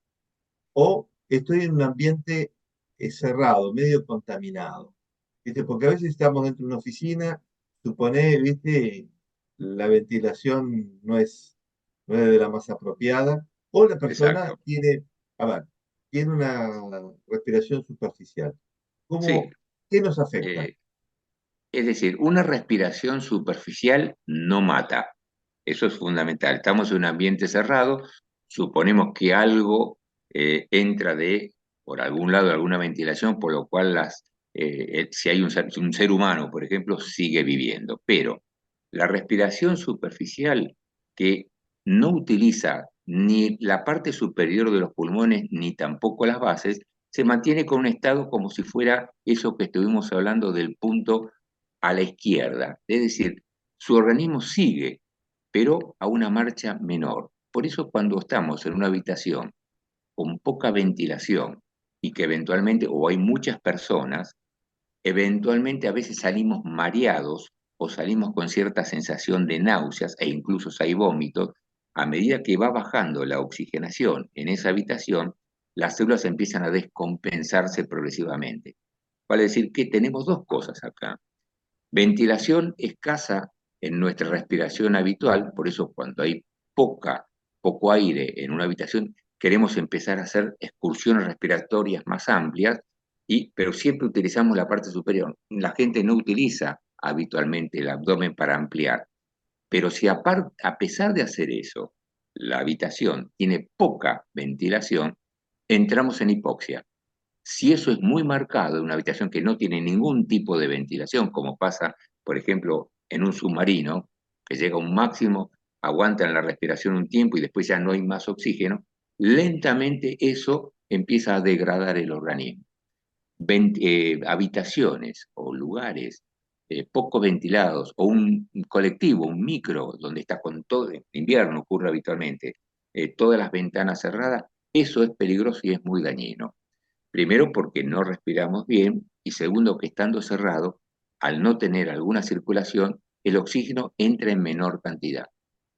O estoy en un ambiente cerrado, medio contaminado. ¿Viste? Porque a veces estamos dentro de una oficina, supone, ¿viste? La ventilación no es de la más apropiada, o la persona exacto. tiene, a ver, tiene una respiración superficial. Sí. ¿Qué nos afecta? eh, Es decir, una respiración superficial no mata. Eso es fundamental. Estamos en un ambiente cerrado, suponemos que algo entra por algún lado, alguna ventilación, por lo cual si hay un ser humano, por ejemplo, sigue viviendo. Pero la respiración superficial que no utiliza ni la parte superior de los pulmones ni tampoco las bases, se mantiene con un estado como si fuera eso que estuvimos hablando del punto a la izquierda. Es decir, su organismo sigue, pero a una marcha menor. Por eso cuando estamos en una habitación con poca ventilación y que eventualmente, o hay muchas personas, eventualmente a veces salimos mareados o salimos con cierta sensación de náuseas e incluso hay vómitos, a medida que va bajando la oxigenación en esa habitación, las células empiezan a descompensarse progresivamente. Vale decir que tenemos dos cosas acá. Ventilación escasa en nuestra respiración habitual, por eso cuando hay poco aire en una habitación, queremos empezar a hacer excursiones respiratorias más amplias, pero siempre utilizamos la parte superior. La gente no utiliza habitualmente el abdomen para ampliar, pero si a pesar de hacer eso, la habitación tiene poca ventilación, entramos en hipoxia. Si eso es muy marcado en una habitación que no tiene ningún tipo de ventilación, como pasa, por ejemplo, en un submarino, que llega a un máximo, aguantan la respiración un tiempo y después ya no hay más oxígeno, lentamente eso empieza a degradar el organismo. Habitaciones o lugares poco ventilados o un colectivo, un micro, donde está con todo, en invierno ocurre habitualmente, todas las ventanas cerradas, eso es peligroso y es muy dañino. Primero porque no respiramos bien y segundo que estando cerrado, al no tener alguna circulación, el oxígeno entra en menor cantidad.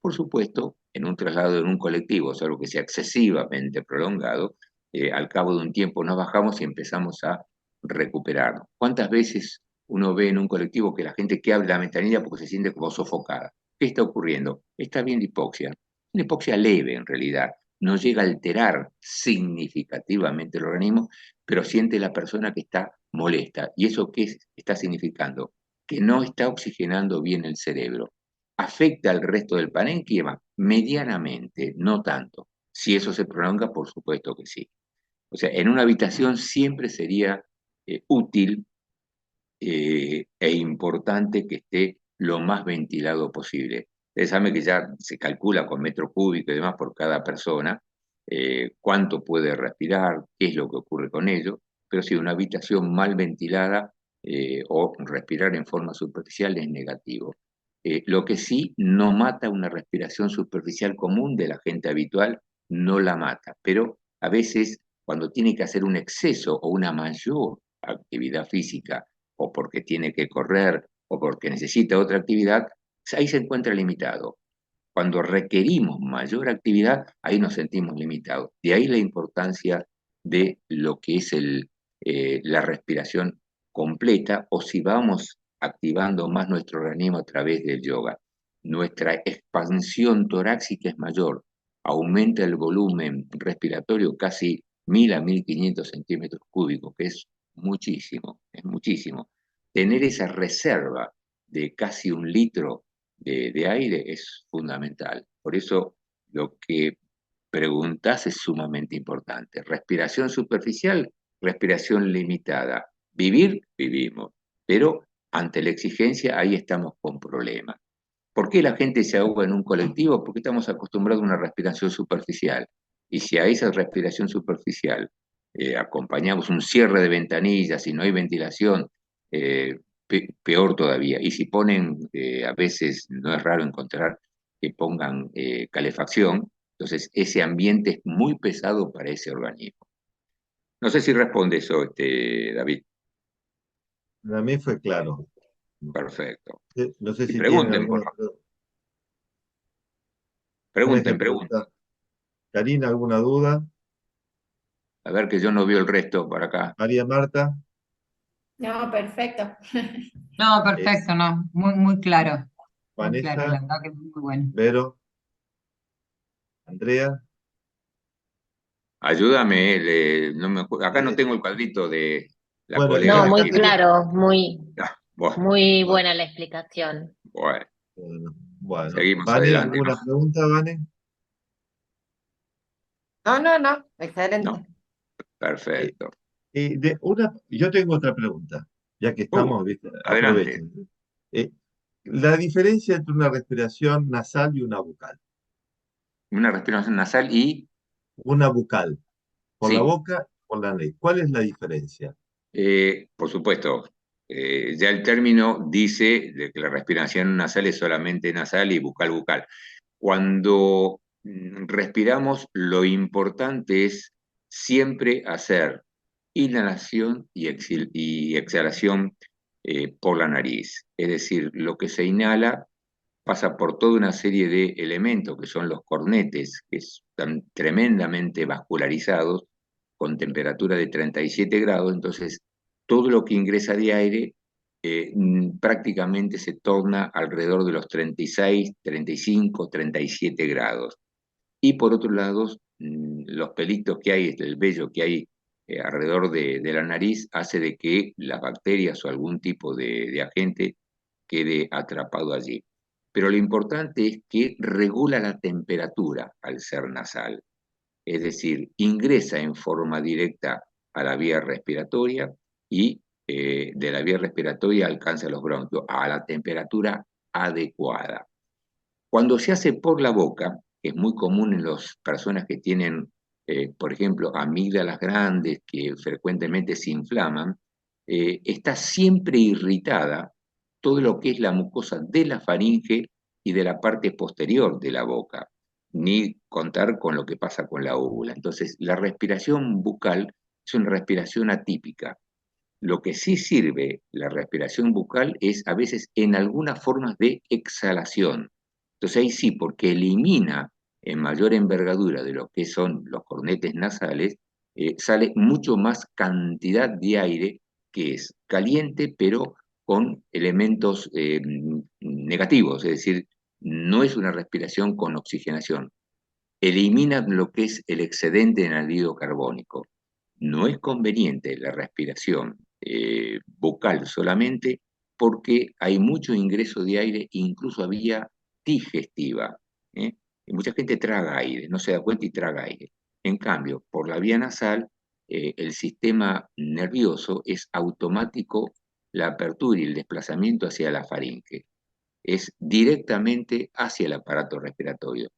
Por supuesto, en un traslado en un colectivo, salvo que sea excesivamente prolongado, al cabo de un tiempo nos bajamos y empezamos a recuperarnos. ¿Cuántas veces uno ve en un colectivo que la gente que abre la ventanilla porque se siente como sofocada? ¿Qué está ocurriendo? Está bien hipoxia. Una hipoxia leve en realidad, no llega a alterar significativamente el organismo, pero siente la persona que está molesta. ¿Y eso qué está significando? Que no está oxigenando bien el cerebro. ¿Afecta al resto del parénquima? Medianamente, no tanto. Si eso se prolonga, por supuesto que sí. O sea, en una habitación siempre sería útil e importante que esté lo más ventilado posible. Ustedes saben que ya se calcula con metro cúbico y demás por cada persona, cuánto puede respirar, qué es lo que ocurre con ello, pero si una habitación mal ventilada o respirar en forma superficial es negativo. Lo que sí no mata una respiración superficial común de la gente habitual, no la mata, pero a veces cuando tiene que hacer un exceso o una mayor actividad física o porque tiene que correr o porque necesita otra actividad, ahí se encuentra limitado. Cuando requerimos mayor actividad, ahí nos sentimos limitados. De ahí la importancia de lo que es la respiración completa o si vamos activando más nuestro organismo a través del yoga. Nuestra expansión torácica es mayor, aumenta el volumen respiratorio casi 1000 a 1500 centímetros cúbicos, que es muchísimo. Tener esa reserva de casi 1 litro de aire es fundamental. Por eso lo que preguntas es sumamente importante. Respiración superficial, respiración limitada. Vivir, vivimos, pero ante la exigencia ahí estamos con problemas. ¿Por qué la gente se ahoga en un colectivo? Porque estamos acostumbrados a una respiración superficial. Y si a esa respiración superficial acompañamos un cierre de ventanillas, si no hay ventilación, peor todavía. Y si ponen, a veces no es raro encontrar que pongan calefacción, entonces ese ambiente es muy pesado para ese organismo. No sé si responde eso, David. Para mí fue claro. Perfecto. No sé Y si tienen pregunten, por alguna, favor. me dejen Pregunten, pregunten. preguntar. Karina, ¿alguna duda? A ver que yo no veo el resto por acá. María Marta, No, perfecto. No, es perfecto, no, muy claro, la Vanessa, verdad que muy bueno. Vero, Andrea, Ayúdame, no acá no eh, tengo el cuadrito de la bueno, colega No, que muy acá escribe. claro, Bueno, muy bueno, buena la explicación. bueno, bueno. seguimos Vane, adelante, ¿no? ¿alguna pregunta, Vane? No, no, no, No, excelente. Eh, perfecto. yo tengo otra pregunta, ya que Uh, estamos, ¿viste? adelante. Aprovechen. Eh, la diferencia entre una respiración nasal y una bucal. Una respiración nasal y Una bucal, por la sí, boca, por la nariz. ¿Cuál es la diferencia? por supuesto, ya el término dice de que la respiración nasal es solamente nasal y bucal bucal. Cuando respiramos, lo importante es siempre hacer inhalación y exhalación por la nariz. Es decir, lo que se inhala pasa por toda una serie de elementos que son los cornetes, que están tremendamente vascularizados, con temperatura de 37 grados, entonces todo lo que ingresa de aire prácticamente se torna alrededor de los 36, 35, 37 grados. Y por otro lado, los pelitos que hay, el vello que hay alrededor de la nariz, hace de que las bacterias o algún tipo de agente quede atrapado allí. Pero lo importante es que regula la temperatura al ser nasal, es decir, ingresa en forma directa a la vía respiratoria y de la vía respiratoria alcanza los bronquios a la temperatura adecuada. Cuando se hace por la boca, que es muy común en las personas que tienen, por ejemplo, amígdalas grandes que frecuentemente se inflaman, está siempre irritada todo lo que es la mucosa de la faringe y de la parte posterior de la boca, ni contar con lo que pasa con la úvula. Entonces, la respiración bucal es una respiración atípica. Lo que sí sirve la respiración bucal es a veces en algunas formas de exhalación. Entonces ahí sí, porque elimina en mayor envergadura de lo que son los cornetes nasales, sale mucho más cantidad de aire que es caliente, pero con elementos negativos, es decir, no es una respiración con oxigenación. Elimina lo que es el excedente de anhídrido carbónico. No es conveniente la respiración bucal solamente porque hay mucho ingreso de aire, incluso a vía digestiva. ¿eh? Y mucha gente traga aire, no se da cuenta y traga aire. En cambio, por la vía nasal, el sistema nervioso es automático la apertura y el desplazamiento hacia la faringe. Es directamente hacia el aparato respiratorio.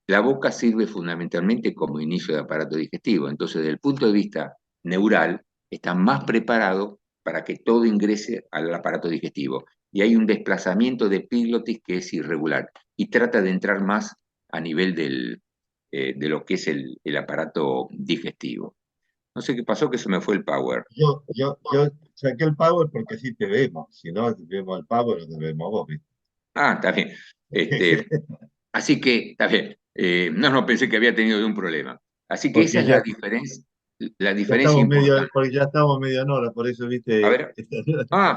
La boca sirve fundamentalmente como inicio de aparato digestivo, entonces desde el punto de vista neural está más preparado para que todo ingrese al aparato digestivo y hay un desplazamiento de epiglotis que es irregular y trata de entrar más a nivel de lo que es el aparato digestivo. No sé qué pasó, que se me fue el power. Yo saqué el power porque así te vemos. Si no, si vemos el power, no te vemos vos, ¿viste? Ah, está bien. Así que, está bien. No, pensé que había tenido un problema. Así que esa Porque es la ya diferencia estamos medio, importante. porque ya estamos media hora, por eso, A viste. ver,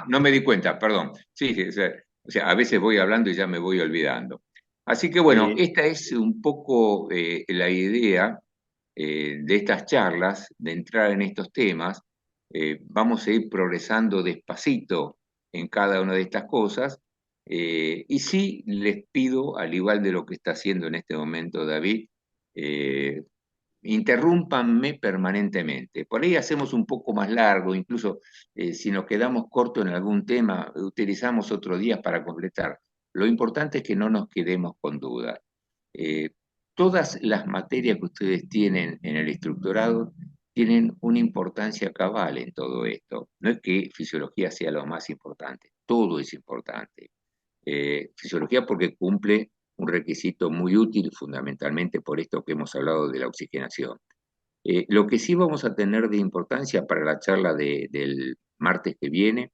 no me di cuenta, perdón. Sí, sí, o sea, a veces voy hablando y ya me voy olvidando. Así que bueno, Eh, esta es un poco la idea de estas charlas, de entrar en estos temas. Vamos a ir progresando despacito en cada una de estas cosas. Y sí les pido, al igual de lo que está haciendo en este momento David, eh, interrúmpanme permanentemente. Por ahí hacemos un poco más largo, incluso si nos quedamos cortos en algún tema, utilizamos otro día para completar. Lo importante es que no nos quedemos con dudas. Eh, Todas las materias que ustedes tienen en el instructorado tienen una importancia cabal en todo esto. No es que fisiología sea lo más importante, todo es importante. Fisiología porque cumple un requisito muy útil, fundamentalmente por esto que hemos hablado de la oxigenación. Lo que sí vamos a tener de importancia para la charla del martes que viene,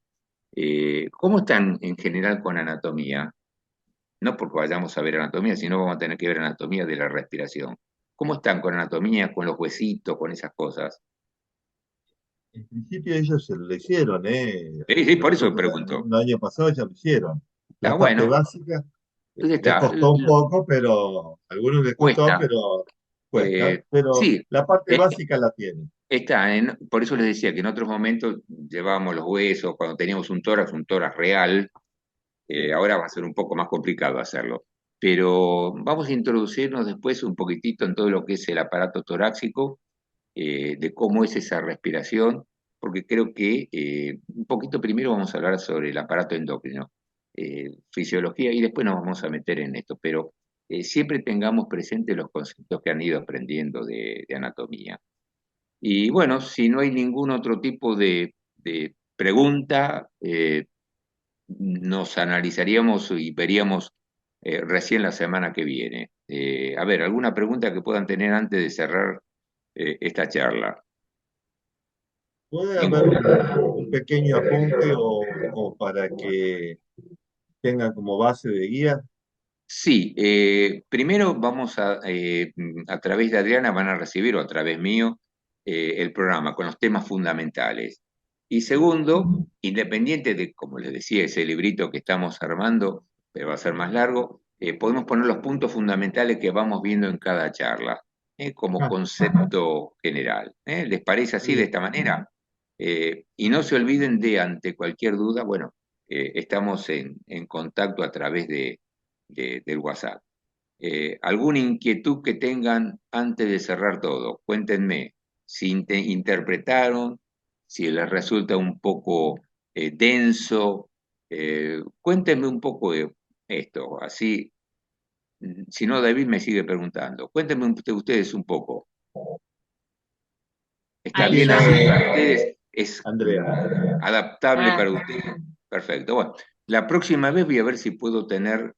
¿cómo están en general con anatomía? No porque vayamos a ver anatomía, sino vamos a tener que ver anatomía de la respiración. ¿Cómo están con anatomía, con los huesitos, con esas cosas? En principio ellos se lo hicieron, ¿eh? Sí, sí, por eso Nosotros pregunto. el año pasado ya lo hicieron. Está La parte bueno, básica ¿dónde les está? costó un poco, pero a algunos les costó, Cuesta. pero cuesta. Pero Sí, la parte eh, básica la tienen. está, por eso les decía que en otros momentos llevábamos los huesos, cuando teníamos un tórax real, Sí. ahora va a ser un poco más complicado hacerlo. Pero vamos a introducirnos después un poquitito en todo lo que es el aparato torácico, de cómo es esa respiración, porque creo que un poquito primero vamos a hablar sobre el aparato endocrino, fisiología, y después nos vamos a meter en esto, pero siempre tengamos presentes los conceptos que han ido aprendiendo de anatomía. Y bueno, si no hay ningún otro tipo de pregunta, nos analizaríamos y veríamos recién la semana que viene. A ver, ¿alguna pregunta que puedan tener antes de cerrar esta charla? Puede haber Ninguna. un pequeño apunte o para que tengan como base de guía. Sí, primero vamos a través de Adriana van a recibir, o a través mío, el programa con los temas fundamentales. Y segundo, independiente de, como les decía, ese librito que estamos armando, pero va a ser más largo, podemos poner los puntos fundamentales que vamos viendo en cada charla, como Ah, concepto general. ¿Les parece así, de bien. esta manera? Y no se olviden de, ante cualquier duda, bueno, estamos en contacto a través del WhatsApp. ¿Alguna inquietud que tengan antes de cerrar todo? Cuéntenme si interpretaron, si les resulta un poco denso. Cuéntenme un poco de esto, así, si no, David me sigue preguntando. Cuéntenme ustedes un poco. ¿Está Ahí bien yo, así para ustedes? ¿Es Andrea. adaptable ah, para ustedes? Perfecto. Bueno, la próxima vez voy a ver si puedo tener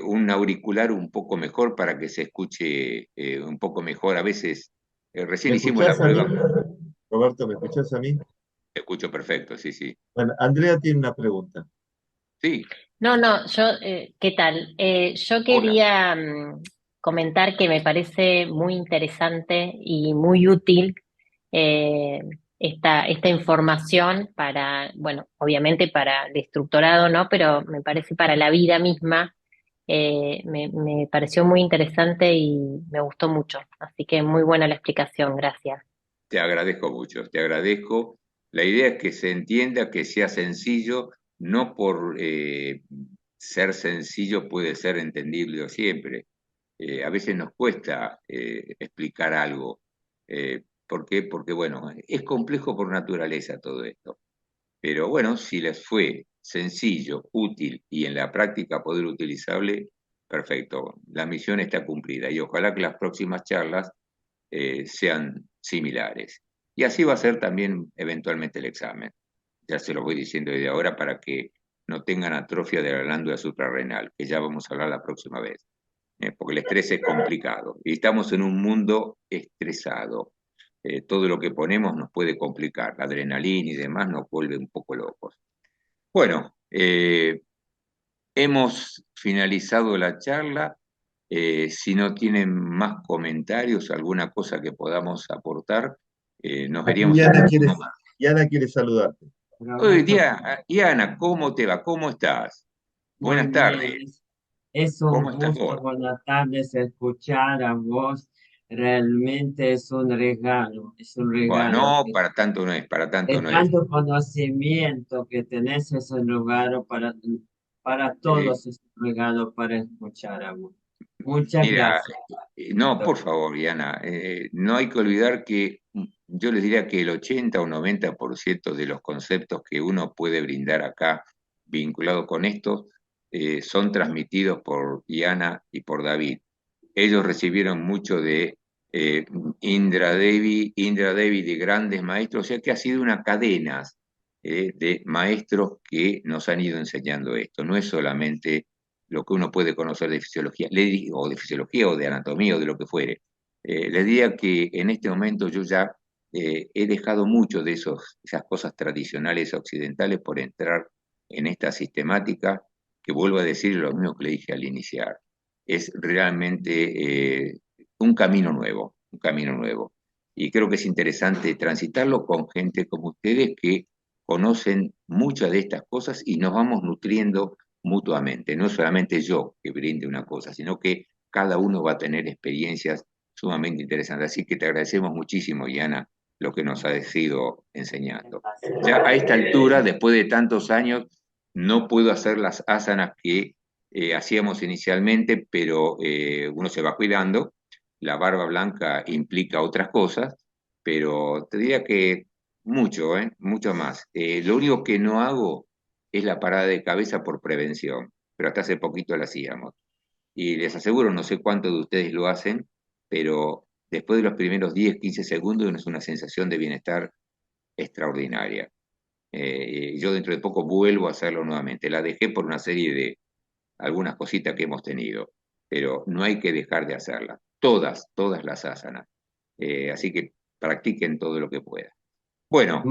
un auricular un poco mejor para que se escuche un poco mejor. A veces, recién ¿Me hicimos la escuchás a mí? prueba. Roberto, ¿me escuchás a mí? Te escucho perfecto, sí, sí. Bueno, Andrea tiene una pregunta. Sí, No, no, yo, ¿qué tal? Yo hola. quería comentar que me parece muy interesante y muy útil eh, esta información para, bueno, obviamente para el instructorado, ¿no? Pero me parece para la vida misma. Me pareció muy interesante y me gustó mucho. Así que muy buena la explicación, gracias. Te agradezco mucho, te agradezco. La idea es que se entienda, que sea sencillo, no por ser sencillo puede ser entendible siempre. A veces nos cuesta explicar algo. ¿Por qué? Porque, bueno, es complejo por naturaleza todo esto. Pero bueno, si les fue sencillo, útil y en la práctica poder utilizable, perfecto. La misión está cumplida y ojalá que las próximas charlas sean similares. Y así va a ser también eventualmente el examen. Ya se lo voy diciendo desde ahora para que no tengan atrofia de la glándula suprarrenal, que ya vamos a hablar la próxima vez. Porque el estrés es complicado y estamos en un mundo estresado. Todo lo que ponemos nos puede complicar, la adrenalina y demás nos vuelve un poco locos. Bueno, hemos finalizado la charla. Si no tienen más comentarios, alguna cosa que podamos aportar, nos Aquí veríamos en el próximo más. Diana quiere saludarte. Oye, Roberto, Diana, ¿cómo te va? ¿Cómo estás? muy Buenas bien. tardes. Es un ¿Cómo estás gusto, vos? buenas tardes, escuchar a vos. Realmente es un regalo. Bueno, no, para tanto no es, para tanto Es no es. tanto conocimiento que tenés, es un regalo para Eh, todos, es un regalo para escuchar a vos. Muchas Mira, gracias, no, por doctor. favor, Diana, no hay que olvidar que yo les diría que el 80 o 90% de los conceptos que uno puede brindar acá vinculados con esto son transmitidos por Diana y por David. Ellos recibieron mucho de Indra Devi de grandes maestros, o sea que ha sido una cadena de maestros que nos han ido enseñando esto. No es solamente lo que uno puede conocer de fisiología, o de fisiología, o de anatomía, o de lo que fuere. Les diría que en este momento yo ya he dejado mucho de esas cosas tradicionales occidentales por entrar en esta sistemática, que vuelvo a decir lo mismo que le dije al iniciar. Es realmente un camino nuevo, un camino nuevo. Y creo que es interesante transitarlo con gente como ustedes que conocen muchas de estas cosas y nos vamos nutriendo mutuamente. No solamente yo que brinde una cosa, sino que cada uno va a tener experiencias sumamente interesantes. Así que te agradecemos muchísimo, Diana, lo que nos has ido enseñando. Ya a esta altura, después de tantos años, no puedo hacer las asanas que hacíamos inicialmente, pero uno se va cuidando. La barba blanca implica otras cosas, pero te diría que mucho, mucho más. Lo único que no hago es la parada de cabeza por prevención, pero hasta hace poquito la hacíamos. Y les aseguro, no sé cuántos de ustedes lo hacen, pero después de los primeros 10, 15 segundos es una sensación de bienestar extraordinaria. Yo dentro de poco vuelvo a hacerlo nuevamente. La dejé por una serie de algunas cositas que hemos tenido, pero no hay que dejar de hacerlas. Todas las asanas. Así que practiquen todo lo que puedan. Bueno,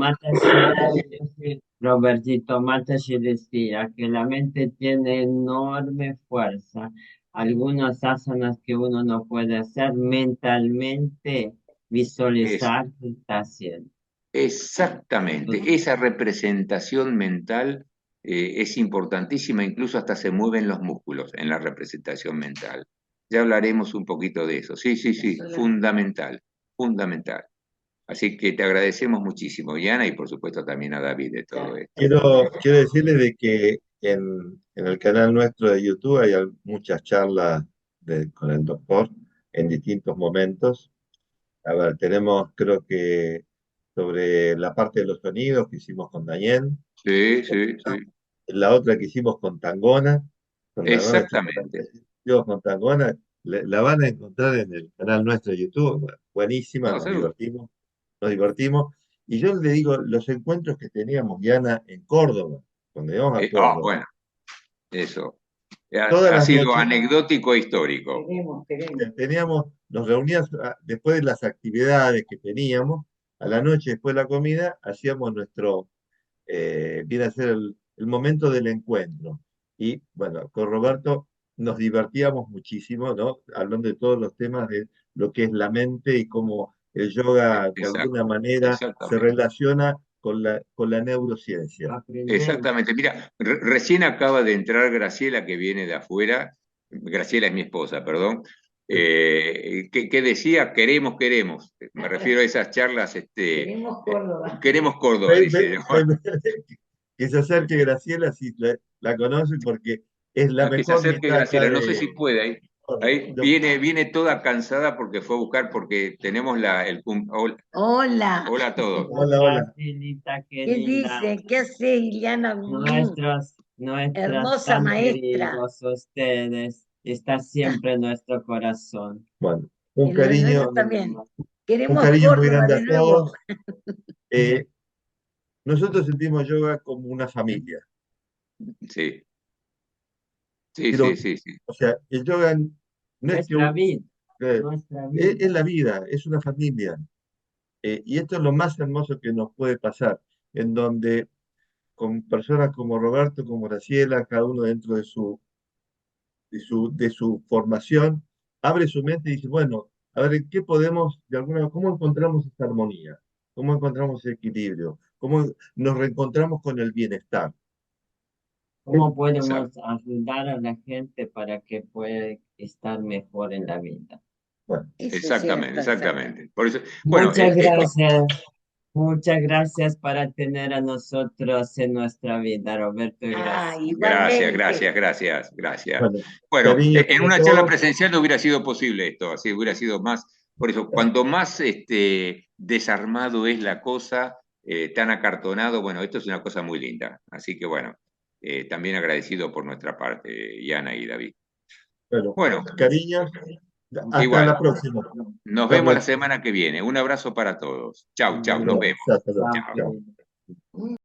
Robertito Matashi decía que la mente tiene enorme fuerza. Algunas asanas que uno no puede hacer mentalmente, es visualizar que está haciendo. exactamente, esa representación mental es importantísima, incluso hasta se mueven los músculos en la representación mental. Ya hablaremos un poquito de eso. Sí, sí, sí, fundamental, fundamental. Así que te agradecemos muchísimo, Diana, y por supuesto también a David de todo esto. Quiero decirles de que en el canal nuestro de YouTube hay muchas charlas con el doctor en distintos momentos. A ver, tenemos, creo que sobre la parte de los sonidos que hicimos con Daniel, Sí, sí, sí. la otra que hicimos con Tangona Exactamente. hicimos con Tangona, la van a encontrar en el canal nuestro de YouTube. Bueno, buenísima, No, seguro. nos divertimos. Y yo le digo, los encuentros que teníamos, Diana, en Córdoba, cuando íbamos a Córdoba, Bueno, eso. todas Ha las sido noches anecdótico e histórico. nos reuníamos después de las actividades que teníamos, a la noche después de la comida, hacíamos viene a ser el momento del encuentro. Y bueno, con Roberto nos divertíamos muchísimo, ¿no? Hablando de todos los temas de lo que es la mente y cómo el yoga de Exacto, alguna manera se exactamente. relaciona con la neurociencia. Exactamente. Mira, recién acaba de entrar Graciela, que viene de afuera. Graciela es mi esposa, perdón. Que decía, queremos. Me refiero a esas charlas. Queremos Córdoba. Queremos Córdoba, dice. Que se acerque Graciela, si la conocen, porque es la Que se mejor acerque mitad acá Graciela, no sé de... si puede. Ahí viene toda cansada porque fue a buscar, porque tenemos hola, Hola. hola a todos. Hola. Gracilita, qué ¿Qué linda. dice? ¿Qué hace Iliana? Nuestros Hermosa tan maestra. queridos ustedes, está siempre en nuestro corazón. Bueno, Y lo nuestro también. un Queremos cariño muy Córdoba grande de a nuevo. todos. Nosotros sentimos yoga como una familia. Sí, sí, Pero, sí, sí. o sea, el yoga no es que Nuestra vida, eh, nuestra vida. es la vida, es una familia. Y esto es lo más hermoso que nos puede pasar, en donde con personas como Roberto, como Graciela, cada uno dentro de su formación, abre su mente y dice, bueno, a ver, ¿en qué podemos, cómo encontramos esta armonía? ¿Cómo encontramos ese equilibrio? ¿Cómo nos reencontramos con el bienestar? ¿Cómo podemos Exacto. ayudar a la gente para que pueda estar mejor en la vida? Bueno, Eso es Exactamente, cierto, exactamente. Por eso, bueno, Muchas gracias. Muchas gracias para tener a nosotros en nuestra vida, Roberto. Ah, gracias, igualmente. gracias. bueno, Bueno, cariños en a una charla todos. presencial no hubiera sido posible esto, así hubiera sido más. Por eso, cuanto más desarmado es la cosa, tan acartonado, bueno, esto es una cosa muy linda. Así que bueno, también agradecido por nuestra parte, Yana y David. Bueno, Bueno, cariños, Hasta Igual. la próxima. Nos Hasta vemos la la semana que viene. Un abrazo para todos. Chau, chau, nos vemos. Hasta luego. Chao. Chao.